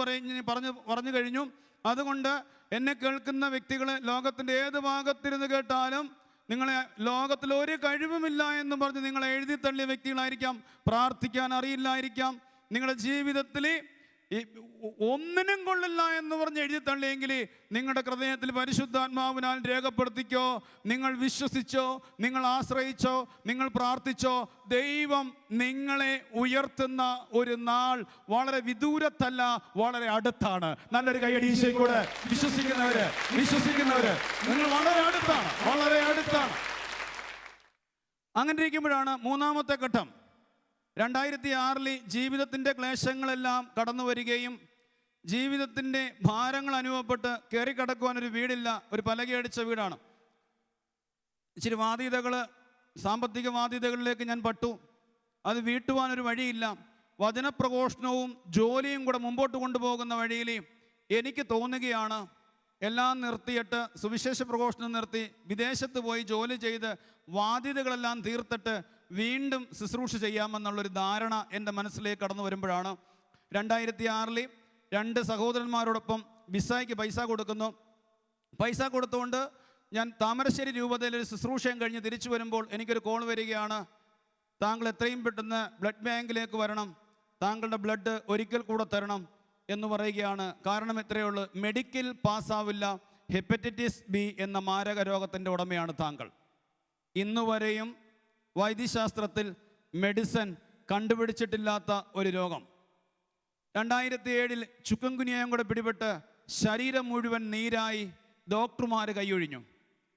പറഞ്ഞു കഴിഞ്ഞു. അതുകൊണ്ട് എന്നെ കേൾക്കുന്ന വ്യക്തികൾ ലോകത്തിൻ്റെ ഏത് ഭാഗത്തിരുന്ന് കേട്ടാലും നിങ്ങളെ ലോകത്തിൽ ഒരു കഴിവുമില്ല എന്ന് പറഞ്ഞ് നിങ്ങളെ എഴുതി തള്ളിയ വ്യക്തികളായിരിക്കാം, പ്രാർത്ഥിക്കാൻ അറിയില്ലായിരിക്കാം, നിങ്ങളുടെ ജീവിതത്തിൽ ഒന്നിനും കൊള്ളില്ല എന്ന് പറഞ്ഞ് എഴുതി തള്ളിയെങ്കിൽ നിങ്ങളുടെ ഹൃദയത്തിൽ പരിശുദ്ധാത്മാവിനാൽ രേഖപ്പെടുത്തിക്കോ. നിങ്ങൾ വിശ്വസിച്ചോ, നിങ്ങൾ ആശ്രയിച്ചോ, നിങ്ങൾ പ്രാർത്ഥിച്ചോ, ദൈവം നിങ്ങളെ ഉയർത്തുന്ന ഒരു നാൾ വളരെ വിദൂരത്തല്ല, വളരെ അടുത്താണ്. നല്ലൊരു കൈയടി ഈശോയ്ക്കൂടെ. വിശ്വസിക്കുന്നവര് നിങ്ങൾ വളരെ അടുത്താണ്, വളരെ അടുത്താണ്. അങ്ങനെ ഇരിക്കുമ്പോഴാണ് മൂന്നാമത്തെ ഘട്ടം. 2006 ജീവിതത്തിൻ്റെ ക്ലേശങ്ങളെല്ലാം കടന്നു വരികയും ജീവിതത്തിൻ്റെ ഭാരങ്ങൾ അനുഭവപ്പെട്ട് കയറിക്കിടക്കുവാൻ ഒരു വീടില്ല, ഒരു പലകയടിച്ച വീടാണ്. ഇച്ചിരി ബാധ്യതകൾ, സാമ്പത്തിക ബാധ്യതകളിലേക്ക് ഞാൻ പെട്ടു. അത് വീട്ടുവാനൊരു വഴിയില്ല. വചനപ്രഘോഷണവും ജോലിയും കൂടെ മുമ്പോട്ട് കൊണ്ടുപോകുന്ന വഴിയിൽ എനിക്ക് തോന്നുകയാണ് എല്ലാം നിർത്തിയിട്ട്, സുവിശേഷ പ്രഘോഷണം നിർത്തി വിദേശത്ത് പോയി ജോലി ചെയ്ത് ബാധ്യതകളെല്ലാം തീർത്തിട്ട് വീണ്ടും ശുശ്രൂഷ ചെയ്യാമെന്നുള്ളൊരു ധാരണ എൻ്റെ മനസ്സിലേക്ക് കടന്നു വരുമ്പോഴാണ് 2006 2 സഹോദരന്മാരോടൊപ്പം വിസയ്ക്ക് പൈസ കൊടുക്കുന്നു. പൈസ കൊടുത്തുകൊണ്ട് ഞാൻ താമരശ്ശേരി രൂപതയിൽ ഒരു ശുശ്രൂഷയും കഴിഞ്ഞ് തിരിച്ചു വരുമ്പോൾ എനിക്കൊരു കോൾ വരികയാണ്. താങ്കൾ എത്രയും പെട്ടെന്ന് ബ്ലഡ് ബാങ്കിലേക്ക് വരണം, താങ്കളുടെ ബ്ലഡ് ഒരിക്കൽ കൂടെ തരണം എന്ന് പറയുകയാണ്. കാരണം എത്രയേ ഉള്ളൂ, മെഡിക്കൽ പാസ്സാവില്ല, ഹെപ്പറ്റൈറ്റിസ് ബി എന്ന മാരക രോഗത്തിൻ്റെ ഉടമയാണ് താങ്കൾ. ഇന്നുവരെയും വൈദ്യശാസ്ത്രത്തിൽ മെഡിസിൻ കണ്ടുപിടിച്ചിട്ടില്ലാത്ത ഒരു രോഗം. 2007 ചുക്കൻ ഗുനിയയും കൂടെ പിടിപെട്ട് ശരീരം മുഴുവൻ നീരായി ഡോക്ടർമാർ കൈയൊഴിഞ്ഞു.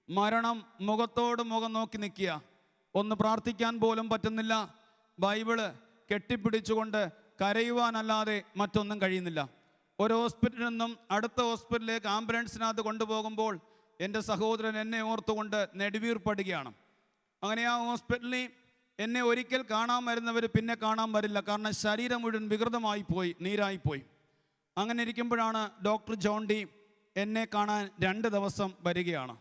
മരണം മുഖത്തോട് മുഖം നോക്കി നിൽക്കുക, ഒന്ന് പ്രാർത്ഥിക്കാൻ പോലും പറ്റുന്നില്ല. ബൈബിള് കെട്ടിപ്പിടിച്ചുകൊണ്ട് കരയുവാനല്ലാതെ മറ്റൊന്നും കഴിയുന്നില്ല. ഒരു ഹോസ്പിറ്റലിൽ നിന്നും അടുത്ത ഹോസ്പിറ്റലിലേക്ക് ആംബുലൻസിനകത്ത് കൊണ്ടുപോകുമ്പോൾ എൻ്റെ സഹോദരൻ എന്നെ ഓർത്തുകൊണ്ട് നെടുവീർപ്പെടുകയാണ്. അങ്ങനെ ആ ഹോസ്പിറ്റലിൽ എന്നെ ഒരിക്കൽ കാണാൻ വരുന്നവർ പിന്നെ കാണാൻ വരില്ല, കാരണം ശരീരം മുഴുവൻ വികൃതമായി പോയി, നീരായിപ്പോയി. അങ്ങനെ ഇരിക്കുമ്പോഴാണ് ഡോക്ടർ ജോൺ ഡി എന്നെ കാണാൻ 2 ദിവസം വരികയാണ്.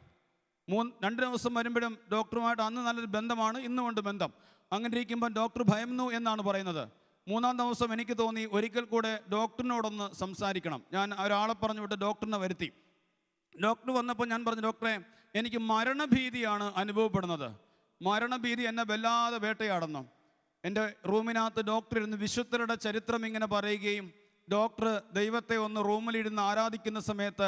2 ദിവസം വരുമ്പോഴും ഡോക്ടറുമായിട്ട് അന്ന് നല്ലൊരു ബന്ധമാണ്, ഇന്നുമുണ്ട് ബന്ധം. അങ്ങനെ ഇരിക്കുമ്പോൾ ഡോക്ടർ ഭയന്നു എന്നാണ് പറയുന്നത്. 3-ാം ദിവസം എനിക്ക് തോന്നി ഒരിക്കൽ കൂടെ ഡോക്ടറിനോടൊന്ന് സംസാരിക്കണം. ഞാൻ ഒരാളെ പറഞ്ഞു വിട്ട് ഡോക്ടറിനെ വരുത്തി. ഡോക്ടർ വന്നപ്പോൾ ഞാൻ പറഞ്ഞു, ഡോക്ടറെ എനിക്ക് മരണഭീതിയാണ് അനുഭവപ്പെടുന്നത്, മരണഭീതി എന്നെ വല്ലാതെ വേട്ടയാടുന്നു. എൻ്റെ റൂമിനകത്ത് ഡോക്ടർ ഇരുന്ന് വിശുദ്ധരുടെ ചരിത്രം ഇങ്ങനെ പറയുകയും ഡോക്ടർ ദൈവത്തെ ഒന്ന് റൂമിലിരുന്ന് ആരാധിക്കുന്ന സമയത്ത്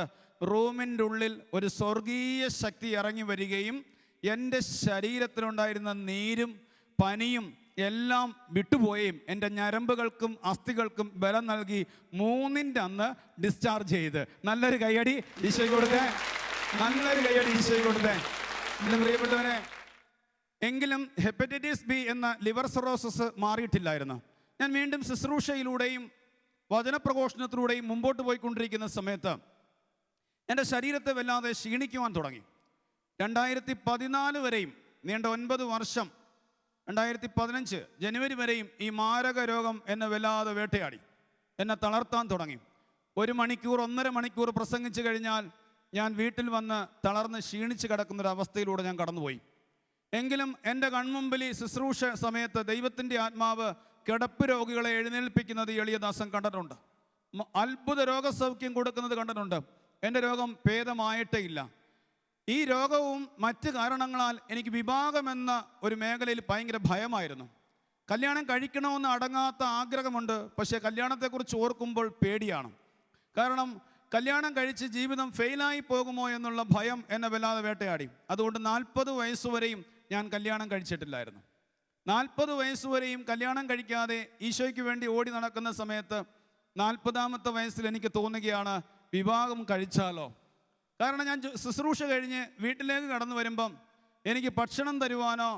റൂമിൻ്റെ ഉള്ളിൽ ഒരു സ്വർഗീയ ശക്തി ഇറങ്ങി വരികയും എൻ്റെ ശരീരത്തിലുണ്ടായിരുന്ന നീരും പനിയും എല്ലാം വിട്ടുപോയും എൻ്റെ ഞരമ്പുകൾക്കും അസ്ഥികൾക്കും ബലം നൽകി 3-ന്റെ അന്ന് ഡിസ്ചാർജ് ചെയ്ത്. നല്ലൊരു കൈയടി ഈശോയ്ക്ക് കൊടുത്തേ, നല്ലൊരു കൈയടി ഈശോയ്ക്ക് കൊടുത്തേ. എൻ്റെ പ്രിയപ്പെട്ടവരെ, എങ്കിലും ഹെപ്പറ്റൈറ്റിസ് ബി എന്ന ലിവർ സിറോസിസ് മാറിയിട്ടില്ലായിരുന്നു. ഞാൻ വീണ്ടും ശുശ്രൂഷയിലൂടെയും വചനപ്രഘോഷണത്തിലൂടെയും മുമ്പോട്ട് പോയിക്കൊണ്ടിരിക്കുന്ന സമയത്ത് എൻ്റെ ശരീരത്തെ വല്ലാതെ ക്ഷീണിക്കുവാൻ തുടങ്ങി. 2014 വരെയും നീണ്ട 9 വർഷം, 2015 ജനുവരി വരെയും ഈ മാരക രോഗം എന്നെ വല്ലാതെ വേട്ടയാടി, എന്നെ തളർത്താൻ തുടങ്ങി. 1 മണിക്കൂർ 1.5 മണിക്കൂർ പ്രസംഗിച്ചു കഴിഞ്ഞാൽ ഞാൻ വീട്ടിൽ വന്ന് തളർന്ന് ക്ഷീണിച്ച് കിടക്കുന്നൊരവസ്ഥയിലൂടെ ഞാൻ കടന്നുപോയി. എങ്കിലും എൻ്റെ കൺമുമ്പിൽ ശുശ്രൂഷ സമയത്ത് ദൈവത്തിൻ്റെ ആത്മാവ് കിടപ്പ് രോഗികളെ എഴുന്നേൽപ്പിക്കുന്നത് എളിയദാസൻ കണ്ടിട്ടുണ്ട്. അത്ഭുത രോഗസൗഖ്യം കൊടുക്കുന്നത് കണ്ടിട്ടുണ്ട്. എൻ്റെ രോഗം ഭേദമായിട്ടേ ഇല്ല. ഈ രോഗവും മറ്റ് കാരണങ്ങളാൽ എനിക്ക് വിഭാഗമെന്ന ഒരു മേഖലയിൽ ഭയങ്കര ഭയമായിരുന്നു. കല്യാണം കഴിക്കണമെന്ന് അടങ്ങാത്ത ആഗ്രഹമുണ്ട്, പക്ഷേ കല്യാണത്തെക്കുറിച്ച് ഓർക്കുമ്പോൾ പേടിയാണ്. കാരണം കല്യാണം കഴിച്ച് ജീവിതം ഫെയിലായി പോകുമോ എന്നുള്ള ഭയം എന്നെ വല്ലാതെ വേട്ടയാടി. അതുകൊണ്ട് 40 വയസ്സുവരെയും ഞാൻ കല്യാണം കഴിച്ചിട്ടില്ലായിരുന്നു. 40 വയസ്സുവരെയും കല്യാണം കഴിക്കാതെ ഈശോയ്ക്ക് വേണ്ടി ഓടി നടക്കുന്ന സമയത്ത് 40-ാമത്തെ വയസ്സിൽ എനിക്ക് തോന്നുകയാണ് വിവാഹം കഴിച്ചാലോ. കാരണം ഞാൻ ശുശ്രൂഷ കഴിഞ്ഞ് വീട്ടിലേക്ക് കടന്നു വരുമ്പം എനിക്ക് ഭക്ഷണം തരുവാനോ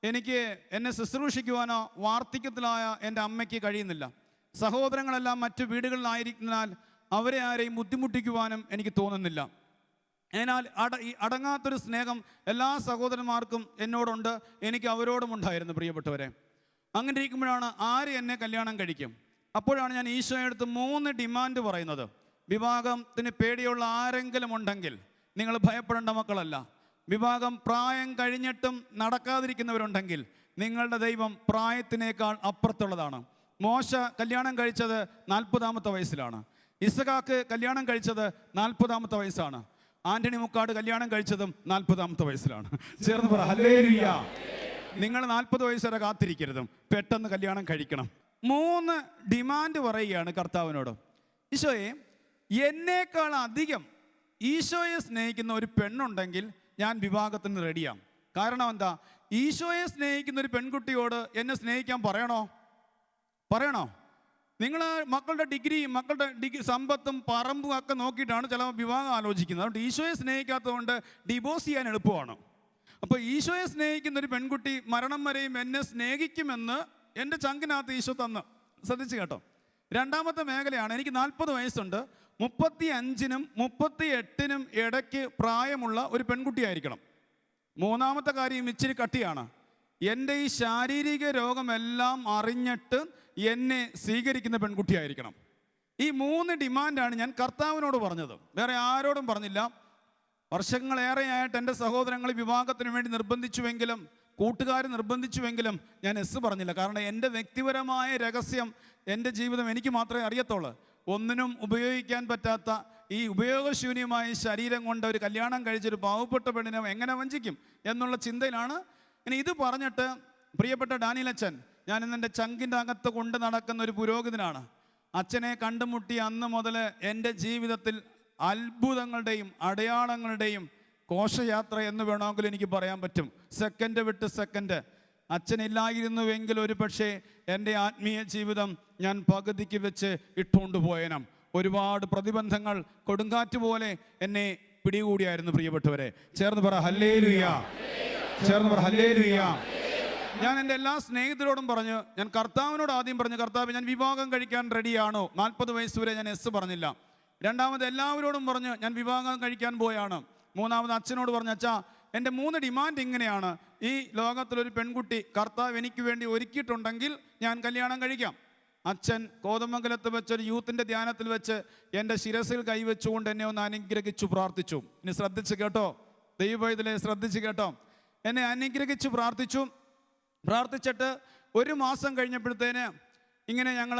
എനിക്ക് എന്നെ ശുശ്രൂഷിക്കുവാനോ വാർദ്ധക്യത്തിലായ എൻ്റെ അമ്മയ്ക്ക് കഴിയുന്നില്ല. സഹോദരങ്ങളെല്ലാം മറ്റു വീടുകളിലായിരിക്കുന്നതിനാൽ അവരെ ആരെയും ബുദ്ധിമുട്ടിക്കുവാനും എനിക്ക് തോന്നുന്നില്ല. എന്നാൽ അടങ്ങാത്തൊരു സ്നേഹം എല്ലാ സഹോദരന്മാർക്കും എന്നോടുണ്ട്, എനിക്ക് അവരോടും ഉണ്ടായിരുന്നു. പ്രിയപ്പെട്ടവരെ, അങ്ങനെ ഇരിക്കുമ്പോഴാണ് ആര് എന്നെ കല്യാണം കഴിക്കും. അപ്പോഴാണ് ഞാൻ ഈശോയെടുത്ത് 3 ഡിമാൻഡ് പറയുന്നത്. വിവാഹത്തിന് പേടിയുള്ള ആരെങ്കിലും ഉണ്ടെങ്കിൽ നിങ്ങൾ ഭയപ്പെടേണ്ട മക്കളല്ല. വിവാഹം പ്രായം കഴിഞ്ഞിട്ടും നടക്കാതിരിക്കുന്നവരുണ്ടെങ്കിൽ നിങ്ങളുടെ ദൈവം പ്രായത്തിനേക്കാൾ അപ്പുറത്തുള്ളതാണ്. മോശ കല്യാണം കഴിച്ചത് 40-ാമത്തെ വയസ്സിലാണ്. ഇസഹാക്ക് കല്യാണം കഴിച്ചത് 40-ാമത്തെ വയസ്സാണ്. ആന്റണി മുക്കാട് കല്യാണം കഴിച്ചതും 40-ാമത്തെ വയസ്സിലാണ്. ചേർന്ന് പറ ഹല്ലേലൂയ. നിങ്ങൾ 40 വയസ്സ് വരെ കാത്തിരിക്കരുതും, പെട്ടെന്ന് കല്യാണം കഴിക്കണം. 3 ഡിമാൻഡ് പറയുകയാണ് കർത്താവിനോട്. ഈശോയെ, എന്നേക്കാൾ അധികം ഈശോയെ സ്നേഹിക്കുന്ന ഒരു പെണ്ണുണ്ടെങ്കിൽ ഞാൻ വിവാഹത്തിന് റെഡിയാം. കാരണം എന്താ? ഈശോയെ സ്നേഹിക്കുന്ന ഒരു പെൺകുട്ടിയോട് എന്നെ സ്നേഹിക്കാൻ പറയണോ? നിങ്ങൾ മക്കളുടെ ഡിഗ്രി സമ്പത്തും പറമ്പും ഒക്കെ നോക്കിയിട്ടാണ് ചില വിവാഹം ആലോചിക്കുന്നത്. അതുകൊണ്ട് ഈശോയെ സ്നേഹിക്കാത്തതുകൊണ്ട് ഡിവോഴ്സ് ചെയ്യാൻ എളുപ്പമാണ്. അപ്പോൾ ഈശോയെ സ്നേഹിക്കുന്ന ഒരു പെൺകുട്ടി മരണം വരെയും എന്നെ സ്നേഹിക്കുമെന്ന് എൻ്റെ ചങ്കിനകത്ത് ഈശോ തന്ന്. ശ്രദ്ധിച്ച് കേട്ടോ. രണ്ടാമത്തെ മേഖലയാണ്, എനിക്ക് 40 വയസ്സുണ്ട്, 35നും 38നും ഇടയ്ക്ക് പ്രായമുള്ള ഒരു പെൺകുട്ടിയായിരിക്കണം. മൂന്നാമത്തെ കാര്യം ഇച്ചിരി കട്ടിയാണ്. എൻ്റെ ഈ ശാരീരിക രോഗമെല്ലാം അറിഞ്ഞിട്ട് എന്നെ സ്വീകരിക്കുന്ന പെൺകുട്ടിയായിരിക്കണം. ഈ 3 ഡിമാൻഡാണ് ഞാൻ കർത്താവിനോട് പറഞ്ഞത്, വേറെ ആരോടും പറഞ്ഞില്ല. വർഷങ്ങളേറെയായിട്ട് എൻ്റെ സഹോദരങ്ങൾ വിവാഹത്തിന് വേണ്ടി നിർബന്ധിച്ചുവെങ്കിലും കൂട്ടുകാർ നിർബന്ധിച്ചുവെങ്കിലും ഞാൻ എസ് പറഞ്ഞില്ല. കാരണം എൻ്റെ വ്യക്തിപരമായ രഹസ്യം, എൻ്റെ ജീവിതം എനിക്ക് മാത്രമേ അറിയത്തുള്ളൂ. ഒന്നിനും ഉപയോഗിക്കാൻ പറ്റാത്ത ഈ ഉപയോഗശൂന്യമായ ശരീരം കൊണ്ട് ഒരു കല്യാണം കഴിച്ചൊരു പാവപ്പെട്ട പെണ്ണിനെ എങ്ങനെ വഞ്ചിക്കും എന്നുള്ള ചിന്തയിലാണ്. ഇനി ഇത് പറഞ്ഞിട്ട് പ്രിയപ്പെട്ട ഡാനിയൽ അച്ഛൻ, ഞാനിന്ന് എൻ്റെ ചങ്കിൻ്റെ അകത്ത് കൊണ്ട് നടക്കുന്ന ഒരു പുരോഹിതനാണ്. അച്ഛനെ കണ്ടുമുട്ടിയ അന്ന് മുതൽ എൻ്റെ ജീവിതത്തിൽ അത്ഭുതങ്ങളുടെയും അടയാളങ്ങളുടെയും ഘോഷയാത്ര എന്ന് വേണമെങ്കിൽ എനിക്ക് പറയാൻ പറ്റും. സെക്കൻഡ് വിട്ട് സെക്കൻഡ്. അച്ഛനില്ലായിരുന്നുവെങ്കിൽ ഒരു പക്ഷേ എൻ്റെ ആത്മീയ ജീവിതം ഞാൻ പകുതിക്ക് വെച്ച് ഇട്ടുകൊണ്ട് പോയനം. ഒരുപാട് പ്രതിബന്ധങ്ങൾ കൊടുങ്കാറ്റ് പോലെ എന്നെ പിടികൂടിയായിരുന്നു. പ്രിയപ്പെട്ടവരെ, ചേർന്ന് പറ ഹല്ലേലൂയ, ചേർന്ന് പറ ഹല്ലേലൂയ. ഞാൻ എൻ്റെ എല്ലാ സ്നേഹിതരോടും പറഞ്ഞു, ഞാൻ കർത്താവിനോട് ആദ്യം പറഞ്ഞു, കർത്താവ് ഞാൻ വിവാഹം കഴിക്കാൻ റെഡിയാണോ. 40 വയസ്സ് വരെ ഞാൻ എസ് പറഞ്ഞില്ല. രണ്ടാമത് എല്ലാവരോടും പറഞ്ഞു ഞാൻ വിവാഹം കഴിക്കാൻ പോയാണ്. മൂന്നാമത് അച്ഛനോട് പറഞ്ഞു, അച്ഛാ എൻ്റെ 3 ഡിമാൻഡ് ഇങ്ങനെയാണ്. ഈ ലോകത്തിലൊരു പെൺകുട്ടി കർത്താവ് എനിക്ക് വേണ്ടി ഒരുക്കിയിട്ടുണ്ടെങ്കിൽ ഞാൻ കല്യാണം കഴിക്കാം. അച്ഛൻ കോതമംഗലത്ത് വെച്ചൊരു യൂത്തിൻ്റെ ധ്യാനത്തിൽ വെച്ച് എൻ്റെ ശിരസിൽ കൈവച്ചുകൊണ്ട് എന്നെ ഒന്ന് അനുഗ്രഹിച്ചു പ്രാർത്ഥിച്ചു. ഇനി ശ്രദ്ധിച്ച് കേട്ടോ, ദൈവവേദനയെ ശ്രദ്ധിച്ച് കേട്ടോ. എന്നെ അനുഗ്രഹിച്ചു പ്രാർത്ഥിച്ചിട്ട് 1 മാസം കഴിഞ്ഞപ്പോഴത്തേന് ഇങ്ങനെ ഞങ്ങൾ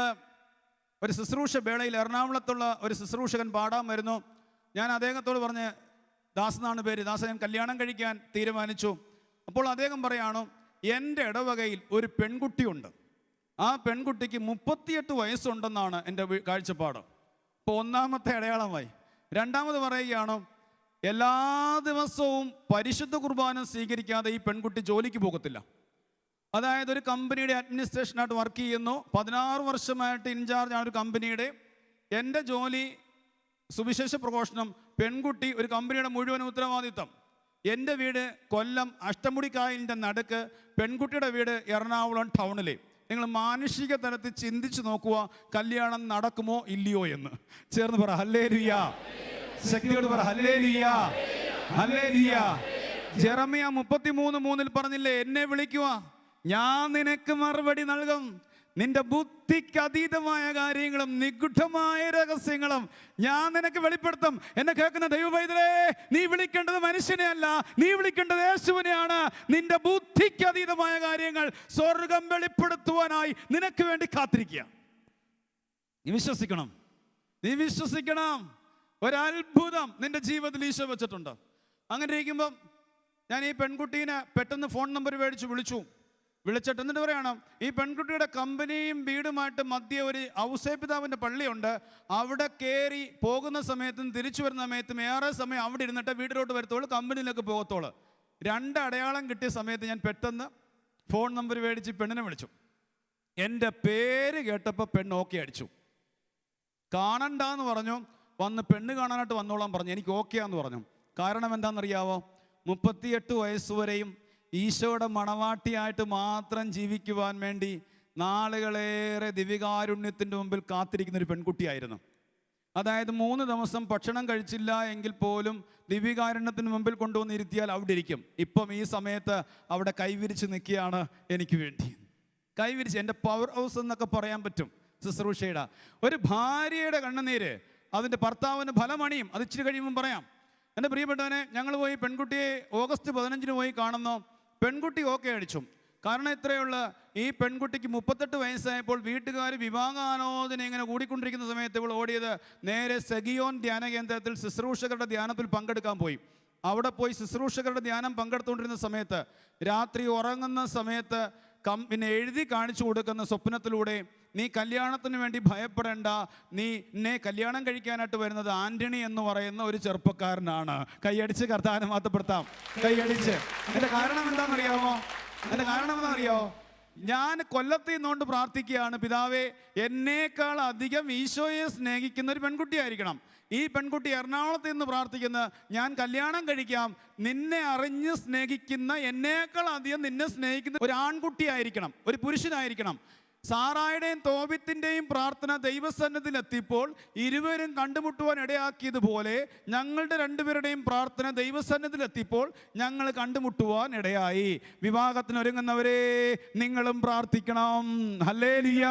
ഒരു ശുശ്രൂഷ വേളയിൽ എറണാകുളത്തുള്ള ഒരു ശുശ്രൂഷകൻ പാടാൻ വരുന്നു. ഞാൻ അദ്ദേഹത്തോട് പറഞ്ഞ്, ദാസ് എന്നാണ് പേര്, ദാസ ഞാൻ കല്യാണം കഴിക്കാൻ തീരുമാനിച്ചു. അപ്പോൾ അദ്ദേഹം പറയാണ്, എൻ്റെ ഇടവകയിൽ ഒരു പെൺകുട്ടിയുണ്ട്, ആ പെൺകുട്ടിക്ക് 38 വയസ്സുണ്ടെന്നാണ് എൻ്റെ കാഴ്ചപ്പാട്. ഇപ്പോൾ ഒന്നാമത്തെ അടയാളമായി. രണ്ടാമത് പറയുകയാണ്, എല്ലാ ദിവസവും പരിശുദ്ധ കുർബാന സ്വീകരിക്കാതെ ഈ പെൺകുട്ടി ജോലിക്ക് പോകത്തില്ല. അതായത് ഒരു കമ്പനിയുടെ അഡ്മിനിസ്ട്രേഷനായിട്ട് വർക്ക് ചെയ്യുന്നു, 16 വർഷമായിട്ട് ഇൻചാർജ് ആണ് ഒരു കമ്പനിയുടെ. എൻ്റെ ജോലി സുവിശേഷ പ്രഘോഷണം, പെൺകുട്ടി ഒരു കമ്പനിയുടെ മുഴുവൻ ഉത്തരവാദിത്വം. എൻ്റെ വീട് കൊല്ലം അഷ്ടമുടിക്കായലിൻ്റെ നടുക്ക്, പെൺകുട്ടിയുടെ വീട് എറണാകുളം ടൗണിൽ. നിങ്ങൾ മാനുഷിക തലത്തിൽ ചിന്തിച്ച് നോക്കുക, കല്യാണം നടക്കുമോ ഇല്ലയോ എന്ന്. ചേർന്ന് പറ ഹല്ലേലൂയ, ശക്തിയോട് പറ ഹല്ലേലൂയ, ഹല്ലേലൂയ. ജെറമ്യ 33:3 പറഞ്ഞില്ലേ, എന്നെ വിളിക്കുക, ഞാൻ നിനക്ക് മറുപടി നൽകും. നിന്റെ ബുദ്ധിക്ക് അതീതമായ കാര്യങ്ങളും നിഗൂഢമായ രഹസ്യങ്ങളും ഞാൻ നിനക്ക് വെളിപ്പെടുത്തും. എന്നെ കേൾക്കുന്ന ദൈവവൈദ്യരേ, നീ വിളിക്കേണ്ടത് മനുഷ്യനെ അല്ല, നീ വിളിക്കേണ്ടത് യേശുവിനെയാണ്. നിന്റെ ബുദ്ധിക്ക് അതീതമായ കാര്യങ്ങൾ സ്വർഗം വെളിപ്പെടുത്തുവാനായി നിനക്ക് വേണ്ടി കാത്തിരിക്കുക. നീ വിശ്വസിക്കണം, നീ വിശ്വസിക്കണം. ഒരത്ഭുതം നിന്റെ ജീവിതത്തിൽ ഈശോ വെച്ചിട്ടുണ്ട്. അങ്ങനെ ഇരിക്കുമ്പം ഞാൻ ഈ പെൺകുട്ടീനെ പെട്ടെന്ന് ഫോൺ നമ്പർ മേടിച്ച് വിളിച്ചിട്ട് എന്നിട്ട് പറയണം, ഈ പെൺകുട്ടിയുടെ കമ്പനിയും വീടുമായിട്ട് മധ്യ ഒരു ഔസേപിതാവിൻ്റെ പള്ളിയുണ്ട്, അവിടെ കയറി പോകുന്ന സമയത്തും തിരിച്ചു വരുന്ന സമയത്തും ഏറെ സമയം അവിടെ ഇരുന്നിട്ട് വീട്ടിലോട്ട് വരത്തോളൂ, കമ്പനിയിലേക്ക് പോകത്തോളൂ. 2 അടയാളം കിട്ടിയ സമയത്ത് ഞാൻ പെട്ടെന്ന് ഫോൺ നമ്പർ മേടിച്ച് പെണ്ണിനെ വിളിച്ചു. എൻ്റെ പേര് കേട്ടപ്പോൾ പെണ്ണ് ഓക്കെ അടിച്ചു. കാണണ്ടെന്ന് പറഞ്ഞു, വന്ന് പെണ്ണ് കാണാനായിട്ട് വന്നോളാൻ പറഞ്ഞു. എനിക്ക് ഓക്കെയാന്ന് പറഞ്ഞു. കാരണം എന്താണെന്നറിയാവോ, 38 വയസ്സുവരെയും ഈശോയുടെ മണവാട്ടിയായിട്ട് മാത്രം ജീവിക്കുവാൻ വേണ്ടി നാളുകളേറെ ദിവികാരുണ്യത്തിൻ്റെ മുമ്പിൽ കാത്തിരിക്കുന്ന ഒരു പെൺകുട്ടിയായിരുന്നു. അതായത് 3 ദിവസം ഭക്ഷണം കഴിച്ചില്ല എങ്കിൽ പോലും ദിവികാരുണ്യത്തിന് മുമ്പിൽ കൊണ്ടുവന്നിരുത്തിയാൽ അവിടെ ഇരിക്കും. ഇപ്പം ഈ സമയത്ത് അവിടെ കൈവിരിച്ച് നിൽക്കുകയാണ് എനിക്ക് വേണ്ടി. കൈവിരിച്ച് എൻ്റെ പവർ ഹൗസ് എന്നൊക്കെ പറയാൻ പറ്റും ശുശ്രൂഷയുടെ. ഒരു ഭാര്യയുടെ കണ്ണുനീര് അതിൻ്റെ ഭർത്താവിന് ഫലമണിയും. അത് ഇച്ചിരി കഴിയുമ്പം പറയാം. എൻ്റെ പ്രിയപ്പെട്ടവനെ, ഞങ്ങൾ പോയി പെൺകുട്ടിയെ ഓഗസ്റ്റ് 15 പോയി കാണുന്നു. പെൺകുട്ടി ഓക്കെ അടിച്ചു. കാരണം ഇത്രയുള്ള ഈ പെൺകുട്ടിക്ക് 38 വയസ്സായപ്പോൾ വീട്ടുകാർ വിവാഹാലോചന ഇങ്ങനെ കൂടിക്കൊണ്ടിരിക്കുന്ന സമയത്ത് ഇവൾ ഓടിയത് നേരെ സെഗിയോൻ ധ്യാന കേന്ദ്രത്തിൽ ശുശ്രൂഷകരുടെ ധ്യാനത്തിൽ പങ്കെടുക്കാൻ പോയി. അവിടെ പോയി ശുശ്രൂഷകരുടെ ധ്യാനം പങ്കെടുത്തുകൊണ്ടിരുന്ന സമയത്ത് രാത്രി ഉറങ്ങുന്ന സമയത്ത് പിന്നെ എഴുതി കാണിച്ചു കൊടുക്കുന്ന സ്വപ്നത്തിലൂടെ, നീ കല്യാണത്തിന് വേണ്ടി ഭയപ്പെടേണ്ട, എന്നെ കല്യാണം കഴിക്കാനായിട്ട് വരുന്നത് ആന്റണി എന്ന് പറയുന്ന ഒരു ചെറുപ്പക്കാരനാണ്. കൈയടിച്ച് കർത്താവിനെ മാറ്റപ്പെടുത്താം, കൈയടിച്ച്. എൻ്റെ കാരണം എന്താണെന്നറിയാമോ? ഞാൻ കൊല്ലത്തിൽ നിന്നുകൊണ്ട് പ്രാർത്ഥിക്കുകയാണ്, പിതാവേ എന്നേക്കാൾ അധികം ഈശോയെ സ്നേഹിക്കുന്ന ഒരു പെൺകുട്ടിയായിരിക്കണം. ഈ പെൺകുട്ടി എറണാകുളത്ത് നിന്ന് പ്രാർത്ഥിക്കുന്ന, ഞാൻ കല്യാണം കഴിക്കാം, നിന്നെ അറിഞ്ഞ് സ്നേഹിക്കുന്ന, എന്നേക്കാൾ അധികം നിന്നെ സ്നേഹിക്കുന്ന ഒരു ആൺകുട്ടിയായിരിക്കണം, ഒരു പുരുഷനായിരിക്കണം. സാറായുടെയും തോബിത്തിൻ്റെയും പ്രാർത്ഥന ദൈവസന്നിധിയിലെത്തിയപ്പോൾ ഇരുവരും കണ്ടുമുട്ടുവാൻ ഇടയാക്കിയതുപോലെ ഞങ്ങളുടെ രണ്ടുപേരുടെയും പ്രാർത്ഥന ദൈവസന്നിധിയിലെത്തിയപ്പോൾ ഞങ്ങൾ കണ്ടുമുട്ടുവാൻ ഇടയായി. വിവാഹത്തിന് ഒരുങ്ങുന്നവരെ നിങ്ങളും പ്രാർത്ഥിക്കണം. ഹല്ലേലൂയ.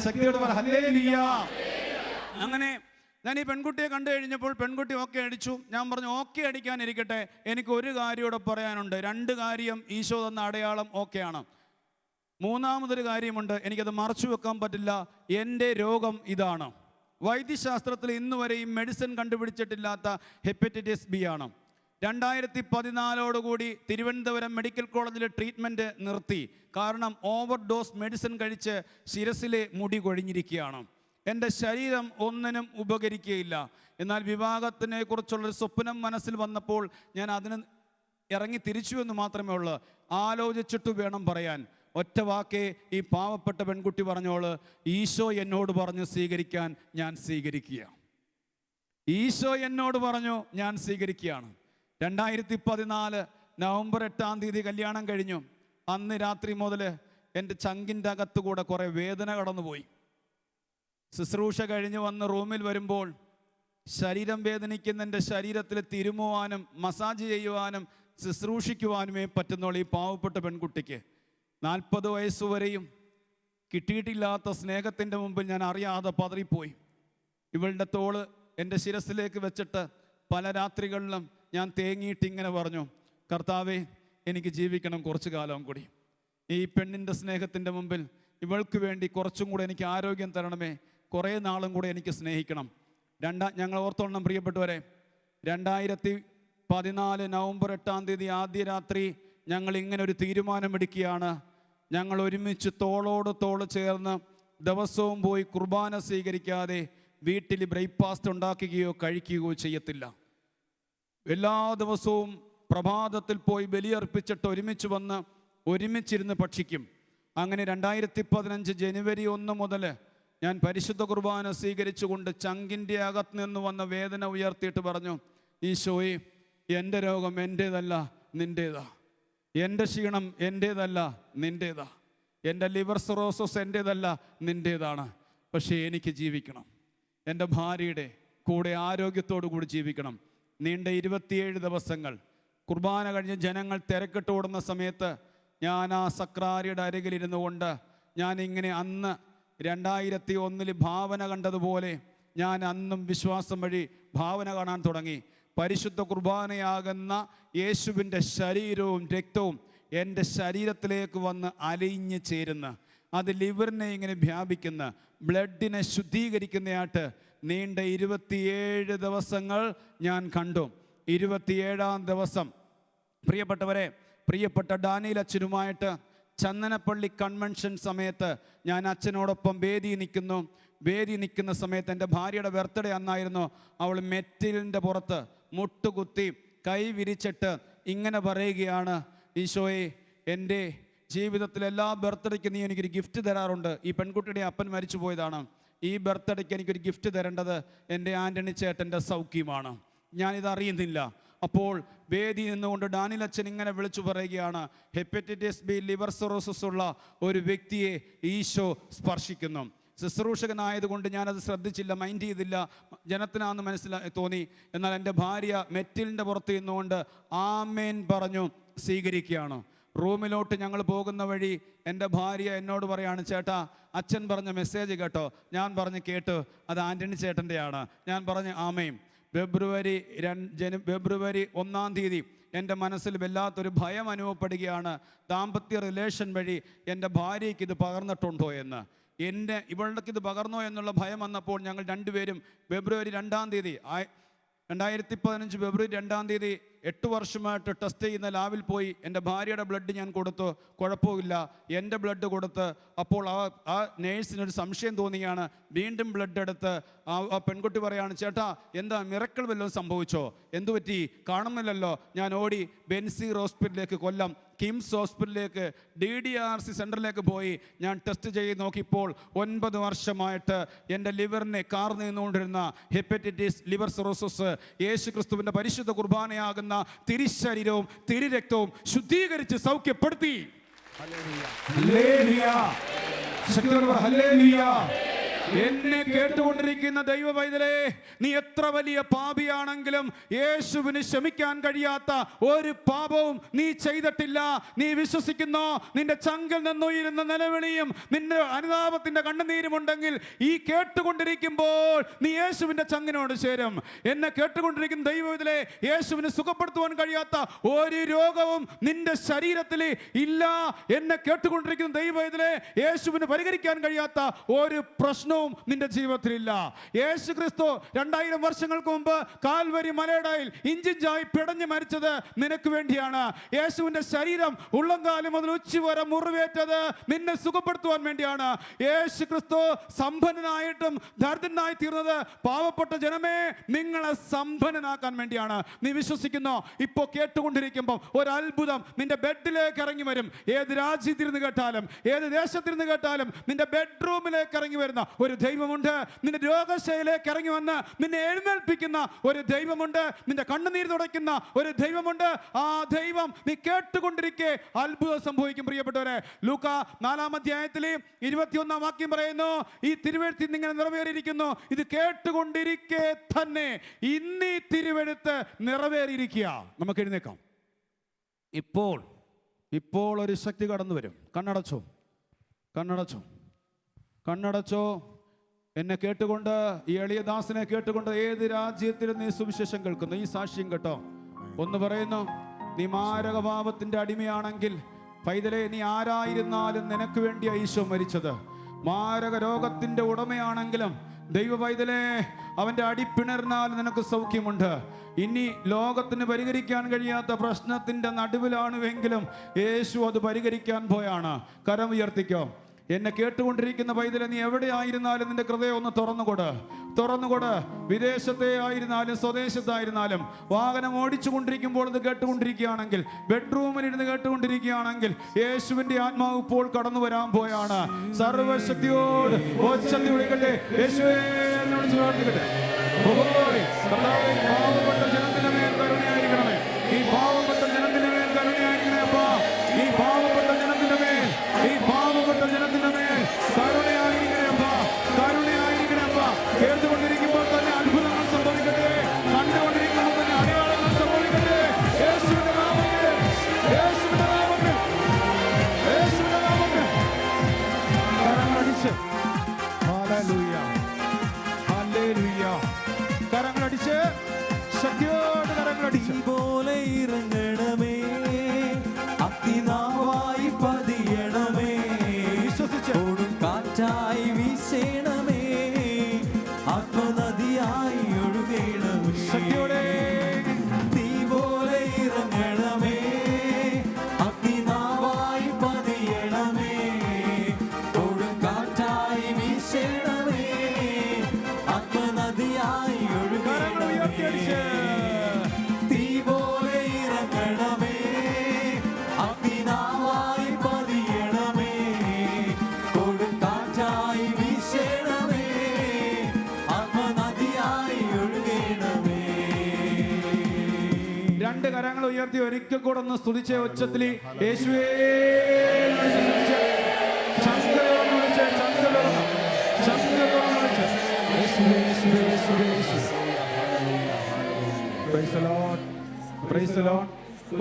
ശക്തിയോട് പറ ഹല്ലേലൂയ. അങ്ങനെ ഞാൻ ഈ പെൺകുട്ടിയെ കണ്ടു കഴിഞ്ഞപ്പോൾ പെൺകുട്ടി ഓക്കെ അടിച്ചു. ഞാൻ പറഞ്ഞു ഓക്കെ അടിക്കാനിരിക്കട്ടെ, എനിക്ക് ഒരു കാര്യം ഇവിടെ പറയാനുണ്ട്. 2 കാര്യം ഈശോ തന്ന അടയാളം ഓക്കെയാണ്. മൂന്നാമതൊരു കാര്യമുണ്ട്, എനിക്കത് മറച്ചു വെക്കാൻ പറ്റില്ല. എൻ്റെ രോഗം ഇതാണ്. വൈദ്യശാസ്ത്രത്തിൽ ഇന്ന് വരെയും മെഡിസിൻ കണ്ടുപിടിച്ചിട്ടില്ലാത്ത ഹെപ്പറ്റൈറ്റിസ് ബി ആണ്. 2014 തിരുവനന്തപുരം മെഡിക്കൽ കോളേജിലെ ട്രീറ്റ്മെൻറ്റ് നിർത്തി. കാരണം ഓവർ ഡോസ് മെഡിസിൻ കഴിച്ച് ശിരസിലെ മുടി കൊഴിഞ്ഞിരിക്കുകയാണ്. എൻ്റെ ശരീരം ഒന്നിനും ഉപകരിക്കുകയില്ല. എന്നാൽ വിവാഹത്തിനെ കുറിച്ചുള്ളൊരു സ്വപ്നം മനസ്സിൽ വന്നപ്പോൾ ഞാൻ അതിന് ഇറങ്ങി തിരിച്ചു എന്ന് മാത്രമേ ഉള്ളൂ. ആലോചിച്ചിട്ട് വേണം പറയാൻ. ഒറ്റ വാക്കേ ഈ പാവപ്പെട്ട പെൺകുട്ടി പറഞ്ഞോള്, ഈശോ എന്നോട് പറഞ്ഞു സ്വീകരിക്കാൻ, ഞാൻ സ്വീകരിക്കുക. ഈശോ എന്നോട് പറഞ്ഞു, ഞാൻ സ്വീകരിക്കുകയാണ്. 2014 നവംബർ 8 കല്യാണം കഴിഞ്ഞു. അന്ന് രാത്രി മുതൽ എൻ്റെ ചങ്കിൻ്റെ അകത്തുകൂടെ കുറേ വേദന കടന്നുപോയി. ശുശ്രൂഷ കഴിഞ്ഞ് വന്ന് റൂമിൽ വരുമ്പോൾ ശരീരം വേദനിക്കുന്ന എൻ്റെ ശരീരത്തിൽ തിരുമുവാനും മസാജ് ചെയ്യുവാനും ശുശ്രൂഷിക്കുവാനുമേ പറ്റുന്നുള്ളൂ ഈ പാവപ്പെട്ട പെൺകുട്ടിക്ക്. 40 വയസ്സുവരെയും കിട്ടിയിട്ടില്ലാത്ത സ്നേഹത്തിൻ്റെ മുമ്പിൽ ഞാൻ അറിയാതെ പതറിപ്പോയി. ഇവളുടെ തോള് എൻ്റെ ശിരസിലേക്ക് വെച്ചിട്ട് പല രാത്രികളിലും ഞാൻ തേങ്ങിയിട്ട് ഇങ്ങനെ പറഞ്ഞു, കർത്താവേ, എനിക്ക് ജീവിക്കണം കുറച്ചു കാലം കൂടി. ഈ പെണ്ണിൻ്റെ സ്നേഹത്തിൻ്റെ മുമ്പിൽ ഇവൾക്ക് വേണ്ടി കുറച്ചും കൂടെ എനിക്ക് ആരോഗ്യം തരണമേ, കുറേ നാളും കൂടെ എനിക്ക് സ്നേഹിക്കണം. ഞങ്ങൾ ഓർത്തോളണം പ്രിയപ്പെട്ടവരെ, 2014 നവംബർ 8 ആദ്യ രാത്രി ഞങ്ങൾ ഇങ്ങനെ ഒരു തീരുമാനമെടുക്കുകയാണ്. ഞങ്ങൾ ഒരുമിച്ച് തോളോട് തോള് ചേർന്ന് ദിവസവും പോയി കുർബാന സ്വീകരിക്കാതെ വീട്ടിൽ ബ്രേക്ക്ഫാസ്റ്റ് ഉണ്ടാക്കുകയോ കഴിക്കുകയോ ചെയ്യത്തില്ല. എല്ലാ ദിവസവും പ്രഭാതത്തിൽ പോയി ബലിയർപ്പിച്ചിട്ട് ഒരുമിച്ച് വന്ന് ഒരുമിച്ചിരുന്ന് ഭക്ഷിക്കും. അങ്ങനെ 2015 ജനുവരി 1 മുതൽ ഞാൻ പരിശുദ്ധ കുർബാന സ്വീകരിച്ചുകൊണ്ട് ചങ്കിൻ്റെ അകത്ത് നിന്ന് വന്ന വേദന ഉയർത്തിയിട്ട് പറഞ്ഞു, ഈശോയെ, എൻ്റെ രോഗം എൻ്റേതല്ല, നിൻ്റേതാ. എൻ്റെ ക്ഷീണം എൻ്റേതല്ല, നിൻ്റേതാ. എൻ്റെ ലിവർ സിറോസിസ് എൻ്റേതല്ല, നിൻ്റേതാണ്. പക്ഷേ എനിക്ക് ജീവിക്കണം. എൻ്റെ ഭാര്യയുടെ കൂടെ ആരോഗ്യത്തോടു കൂടി ജീവിക്കണം. നീണ്ട 27 ദിവസങ്ങൾ കുർബാന കഴിഞ്ഞ് ജനങ്ങൾ തിരക്കിട്ട് ഓടുന്ന സമയത്ത് ഞാൻ ആ സക്രാരിയുടെ അരികിലിരുന്നു കൊണ്ട് ഞാനിങ്ങനെ അന്ന് 2001 ഭാവന കണ്ടതുപോലെ ഞാൻ അന്നും വിശ്വാസം വഴി ഭാവന കാണാൻ തുടങ്ങി. പരിശുദ്ധ കുർബാനയാകുന്ന യേശുവിൻ്റെ ശരീരവും രക്തവും എൻ്റെ ശരീരത്തിലേക്ക് വന്ന് അലിഞ്ഞ് ചേരുന്ന, അത് ലിവറിനെ ഇങ്ങനെ വ്യാപിക്കുന്ന, ബ്ലഡിനെ ശുദ്ധീകരിക്കുന്നതായിട്ട് നീണ്ട 27 ദിവസങ്ങൾ ഞാൻ കണ്ടു. 27-ാം ദിവസം പ്രിയപ്പെട്ടവരെ, പ്രിയപ്പെട്ട ഡാനിയൽ അച്ഛനുമായിട്ട് ചന്ദനപ്പള്ളി കൺവെൻഷൻ സമയത്ത് ഞാൻ അച്ഛനോടൊപ്പം വേദി നിൽക്കുന്ന സമയത്ത് എൻ്റെ ഭാര്യയുടെ ബർത്ത്ഡേ അന്നായിരുന്നു. അവൾ മെറ്റലിൻ്റെ പുറത്ത് മുട്ടുകുത്തി കൈ വിരിച്ചിട്ട് ഇങ്ങനെ പറയുകയാണ്, ഈശോയെ, എൻ്റെ ജീവിതത്തിൽ എല്ലാ ബർത്ത്ഡേക്കും നീ എനിക്കൊരു ഗിഫ്റ്റ് തരാറുണ്ട്. ഈ പെൺകുട്ടിയുടെ അപ്പൻ മരിച്ചു പോയതാണ്. ഈ ബർത്ത്ഡേക്ക് എനിക്കൊരു ഗിഫ്റ്റ് തരേണ്ടത് എൻ്റെ ആൻ്റണി ചേട്ടൻ്റെ സൗഖ്യമാണ്. ഞാനിതറിയുന്നില്ല. അപ്പോൾ വേദി നിന്നുകൊണ്ട് ഡാനിയൽ അച്ഛൻ ഇങ്ങനെ വിളിച്ചു പറയുകയാണ്, ഹെപ്പറ്റൈറ്റിസ് ബി, ലിവർ സിറോസിസ് ഉള്ള ഒരു വ്യക്തിയെ ഈശോ സ്പർശിക്കുന്നു. ശുശ്രൂഷകനായതുകൊണ്ട് ഞാനത് ശ്രദ്ധിച്ചില്ല, മൈൻഡ് ചെയ്തില്ല, ജനത്തിനാന്ന് തോന്നി. എന്നാൽ എൻ്റെ ഭാര്യ മെറ്റിലിൻ്റെ പുറത്ത് നിന്നുകൊണ്ട് ആമേൻ പറഞ്ഞു സ്വീകരിക്കുകയാണ്. റൂമിലോട്ട് ഞങ്ങൾ പോകുന്ന വഴി എൻ്റെ ഭാര്യ എന്നോട് പറയാണ്, ചേട്ടാ, അച്ഛൻ പറഞ്ഞ മെസ്സേജ് കേട്ടോ? ഞാൻ പറഞ്ഞ് കേട്ടു, അത് ആൻ്റണി ചേട്ടൻ്റെയാണ്. ഞാൻ പറഞ്ഞു ആമേൻ. ഫെബ്രുവരി 1 എൻ്റെ മനസ്സിൽ വല്ലാത്തൊരു ഭയം അനുഭവപ്പെടുകയാണ്. ദാമ്പത്യ റിലേഷൻ വഴി എൻ്റെ ഭാര്യയ്ക്ക് ഇത് പകർന്നിട്ടുണ്ടോ എന്ന്, ഇവളുടെ ഇത് പകർന്നോ എന്നുള്ള ഭയം വന്നപ്പോൾ ഞങ്ങൾ രണ്ടുപേരും ഫെബ്രുവരി 2 2015 ഫെബ്രുവരി 2 8 വർഷമായിട്ട് ടെസ്റ്റ് ചെയ്യുന്ന ലാബിൽ പോയി എൻ്റെ ഭാര്യയുടെ ബ്ലഡ് ഞാൻ കൊടുത്തു, കുഴപ്പമില്ല. എൻ്റെ ബ്ലഡ് കൊടുത്ത് അപ്പോൾ ആ നേഴ്സിനൊരു സംശയം തോന്നിയാണ്. വീണ്ടും ബ്ലഡ് എടുത്ത് ആ പെൺകുട്ടി പറയാണ്, ചേട്ടാ എന്താ മിറക്കിൾ വല്ലതും സംഭവിച്ചോ, എന്തു പറ്റി, കാണുന്നില്ലല്ലോ. ഞാൻ ഓടി ബെൻസീർ ഹോസ്പിറ്റലിലേക്ക്, കൊല്ലം കിംസ് ഹോസ്പിറ്റലിലേക്ക്, DDRC സെൻറ്ററിലേക്ക് പോയി ഞാൻ ടെസ്റ്റ് ചെയ്ത് നോക്കിയപ്പോൾ 9 വർഷമായിട്ട് എൻ്റെ ലിവറിനെ കാർന്നു നിന്നുകൊണ്ടിരുന്ന ഹെപ്പറ്റൈറ്റിസ്, ലിവർ സിറോസിസ് യേശു ക്രിസ്തുവിൻ്റെ പരിശുദ്ധ കുർബാനയാകുന്ന തിരുശരീരവും തിരുരക്തവും ശുദ്ധീകരിച്ച് സൗഖ്യപ്പെടുത്തി. ഹല്ലേലൂയ. ശക്തിയോടെ ഹല്ലേലൂയ. എന്നെ കേട്ടുകൊണ്ടിരിക്കുന്ന ദൈവ പൈതലേ, നീ എത്ര വലിയ പാപിയാണെങ്കിലും യേശുവിന് ക്ഷമിക്കാൻ കഴിയാത്ത ഒരു പാപവും നീ ചെയ്തിട്ടില്ല. നീ വിശ്വസിക്കുന്നോ? നിന്റെ ചങ്കിൽ നിന്നുയരുന്ന നിലവിളിയും നിന്റെ അനുതാപത്തിന്റെ കണ്ണുനീരുമുണ്ടെങ്കിൽ ഈ കേട്ടുകൊണ്ടിരിക്കുമ്പോൾ നീ യേശുവിന്റെ ചങ്ങിനോട് ചേരും. എന്നെ കേട്ടുകൊണ്ടിരിക്കുന്ന ദൈവ പൈതലേ, യേശുവിന് സുഖപ്പെടുത്തുവാൻ കഴിയാത്ത ഒരു രോഗവും നിന്റെ ശരീരത്തിൽ ഇല്ല. എന്നെ കേട്ടുകൊണ്ടിരിക്കുന്ന ദൈവ പൈതലേ, യേശുവിന് പരിഹരിക്കാൻ കഴിയാത്ത ഒരു പ്രശ്നം നിന്റെ ജീവിതത്തിലില്ല. യേശു ക്രിസ്തു 2000 വർഷങ്ങൾക്ക് മുമ്പ് കാൽവരി മലയടയിൽ ഇഞ്ചിഞ്ചായി പിടഞ്ഞു മരിച്ചത് നിനക്ക് വേണ്ടിയാണ്. യേശുവിന്റെ ശരീരം ഉള്ളംകാലം മുതൽ ഉച്ചി വരെ മുറിവേറ്റത് നിന്നെ സുഖപ്പെടുത്തുവാൻ വേണ്ടിയാണ്. യേശു ക്രിസ്തു സമ്പന്നനായിട്ടും ദരിദ്രനായി തീർന്നത് പാവപ്പെട്ട ജനമേ നിങ്ങളെ സമ്പന്നനാക്കാൻ വേണ്ടിയാണ്. നീ വിശ്വസിക്കുന്നോ? ഇപ്പോൾ കേട്ടുകൊണ്ടിരിക്കുമ്പോൾ ഒരു അത്ഭുതം നിന്റെ ബെഡിലേക്ക് ഇറങ്ങി വരും. ഏത് രാജ്യത്തിരുന്ന് കേട്ടാലും, ഏത് ദേശത്തിരുന്ന് കേട്ടാലും നിന്റെ ബെഡ്റൂമിലേക്ക് ഇറങ്ങി വരുന്ന ഒരു ദൈവമുണ്ട്. നിന്റെ രോഗശൈലിയിലേക്ക് ഇറങ്ങി വന്ന് നിന്നെ എഴുന്നേൽപ്പിക്കുന്ന ഒരു ദൈവമുണ്ട്. നിന്റെ കണ്ണുനീർ തുടയ്ക്കുന്ന ഒരു ദൈവമുണ്ട്. ആ ദൈവം നീ കേട്ടുകൊണ്ടിരിക്കെ അത്ഭുതം സംഭവിക്കും. പ്രിയപ്പെട്ടവരെ, ലൂക്കാ 4-ാം അധ്യായത്തിൽ 21-ാം വാക്യം പറയുന്നു, ഈ തിരുവെഴുത്തിൽ ഇങ്ങനെ നിറവേറിയിരിക്കുന്നു. ഇത് കേട്ടുകൊണ്ടിരിക്കെ തന്നെ ഇന്നീ തിരുവെഴുത്ത് നിറവേറിയിരിക്കുക. നമുക്ക് എഴുന്നേക്കാം. ഇപ്പോൾ ഒരു ശക്തി കടന്നു വരും. കണ്ണടച്ചോ, കണ്ണടച്ചോ, കണ്ണടച്ചോ. എന്നെ കേട്ടുകൊണ്ട്, ഈ എളിയദാസനെ കേട്ടുകൊണ്ട് ഏത് രാജ്യത്തിലും നീ സുവിശേഷം കേൾക്കുന്നു, ഈ സാക്ഷ്യം കേട്ടോ. ഒന്ന് പറയുന്നു, നീ മാരകപാപത്തിന്റെ അടിമയാണെങ്കിൽ പൈതലേ, നീ ആരായിരുന്നാലും നിനക്ക് വേണ്ടി ഈശോ മരിച്ചത്. മാരക രോഗത്തിന്റെ ഉടമയാണെങ്കിലും ദൈവ പൈതലേ, അവന്റെ അടിപ്പിണർന്നാൽ നിനക്ക് സൗഖ്യമുണ്ട്. ഇനി ലോകത്തിന് പരിഹരിക്കാൻ കഴിയാത്ത പ്രശ്നത്തിന്റെ നടുവിലാണുവെങ്കിലും യേശു അത് പരിഹരിക്കാൻ പോയാണ്. കരം ഉയർത്തിക്കോ. എന്നെ കേട്ടുകൊണ്ടിരിക്കുന്ന പൈതലെ, നീ എവിടെ ആയിരുന്നാലും നിന്റെ ഹൃദയം ഒന്ന് തുറന്നുകൊട്. വിദേശത്തെ ആയിരുന്നാലും സ്വദേശത്തായിരുന്നാലും, വാഹനം ഓടിച്ചു കൊണ്ടിരിക്കുമ്പോൾ ഇത് കേട്ടുകൊണ്ടിരിക്കുകയാണെങ്കിൽ, ബെഡ്റൂമിലിരുന്ന് കേട്ടുകൊണ്ടിരിക്കുകയാണെങ്കിൽ, യേശുവിന്റെ ആത്മാവ് ഇപ്പോൾ കടന്നു വരാൻ പോയാണ്. സർവശക്തിയോട് ഒച്ചത്തിൽ വിളിക്കട്ടെ, യേശുവേ എന്ന് വിളിച്ച് പ്രാർത്ഥിക്കട്ടെ. പാവപ്പെട്ട ജനത്തിന്റെ മേൽ കരുണയായിരിക്കണമേ. ഈ പാവപ്പെട്ട ജനത്തിന്റെ മേൽ കരുണയായിരിക്കണേ അപ്പാ. ഈ പാവപ്പെട്ട ജനത്തിന്റെ മേൽ, ഈ പാവപ്പെട്ട ജനത്തിന്റെ മേൽ കരുണയായിരിക്കണേ അപ്പാ. കരുണയായിരിക്കണേ അപ്പാ. കേട്ടുകൊണ്ടിരിക്കുമ്പോൾ തന്നെ അത്ഭുതങ്ങൾ സംഭവിക്കട്ടെ. കണ്ടുകൊണ്ടിരിക്കുമ്പോൾ തന്നെ അടയാളങ്ങൾ സംഭവിക്കട്ടെ. യേശുവിന്റെ നാമത്തിൽ, യേശുവിന്റെ നാമത്തിൽ, യേശുവിന്റെ നാമത്തിൽ കരങ്ങളടിച്ച് ഹല്ലേലൂയ, ഹല്ലേലൂയ. കരങ്ങളടിച്ച്, ശക്തിയോട് കരങ്ങളടിച്ച്. പോലെ ഇറങ്ങണമേ, അഗ്നിനാവായി പതിയണമേ, ഓടും കാറ്റായി വീശണമേ, ആത്മനദിയായി ഒഴുകണമേ. ശക്തിയോടെ തീ പോലെ ഇറങ്ങണമേ, അഗ്നിനാവായി പതിയണമേ, ഓടും കാറ്റായി വീശണമേ, ആത്മനദിയായി ഒഴുകണമേ. തീ പോലെ ഇറങ്ങണമേ, അഗ്നിനാവായി പതിയണമേ, കൊടും കാറ്റായി വീശണമേ, ആത്മനദിയായി ഒഴുകണമേ. രണ്ട് കരങ്ങൾ ഉയർത്തി ഒരിക്കൽ കൂടെ ഒന്ന് സ്തുതിച്ച ഉച്ചത്തിൽ യേശുവേ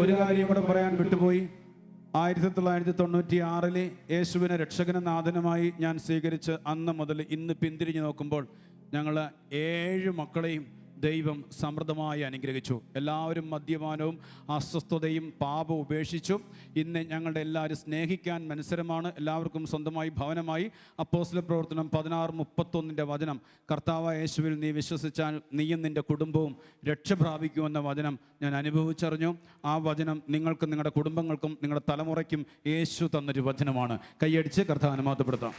ഒരു കാര്യം കൂടെ പറയാൻ വിട്ടുപോയി. 1996 യേശുവിനെ രക്ഷകനും നാഥനുമായി ഞാൻ സ്വീകരിച്ച് അന്ന് മുതൽ ഇന്ന് പിന്തിരിഞ്ഞ് നോക്കുമ്പോൾ ഞങ്ങൾ 7 മക്കളെയും ദൈവം സമൃദ്ധമായി അനുഗ്രഹിച്ചു. എല്ലാവരും മദ്യപാനവും അസ്വസ്ഥതയും പാപവും ഉപേക്ഷിച്ചു. ഇന്ന് ഞങ്ങളുടെ എല്ലാവരും സ്നേഹിക്കാൻ മത്സരമാണ്. എല്ലാവർക്കും സ്വന്തമായി ഭവനമായി. അപ്പോസ്തല പ്രവർത്തനം 16:31 വചനം, കർത്താവായ യേശുവിൽ നീ വിശ്വസിച്ചാൽ നീയും നിൻ്റെ കുടുംബവും രക്ഷ പ്രാപിക്കുമെന്ന വചനം ഞാൻ അനുഭവിച്ചറിഞ്ഞു. ആ വചനം നിങ്ങൾക്കും നിങ്ങളുടെ കുടുംബങ്ങൾക്കും നിങ്ങളുടെ തലമുറയ്ക്കും യേശു തന്നൊരു വചനമാണ്. കൈയടിച്ച് കർത്താവിനെ മഹത്വപ്പെടുത്താം.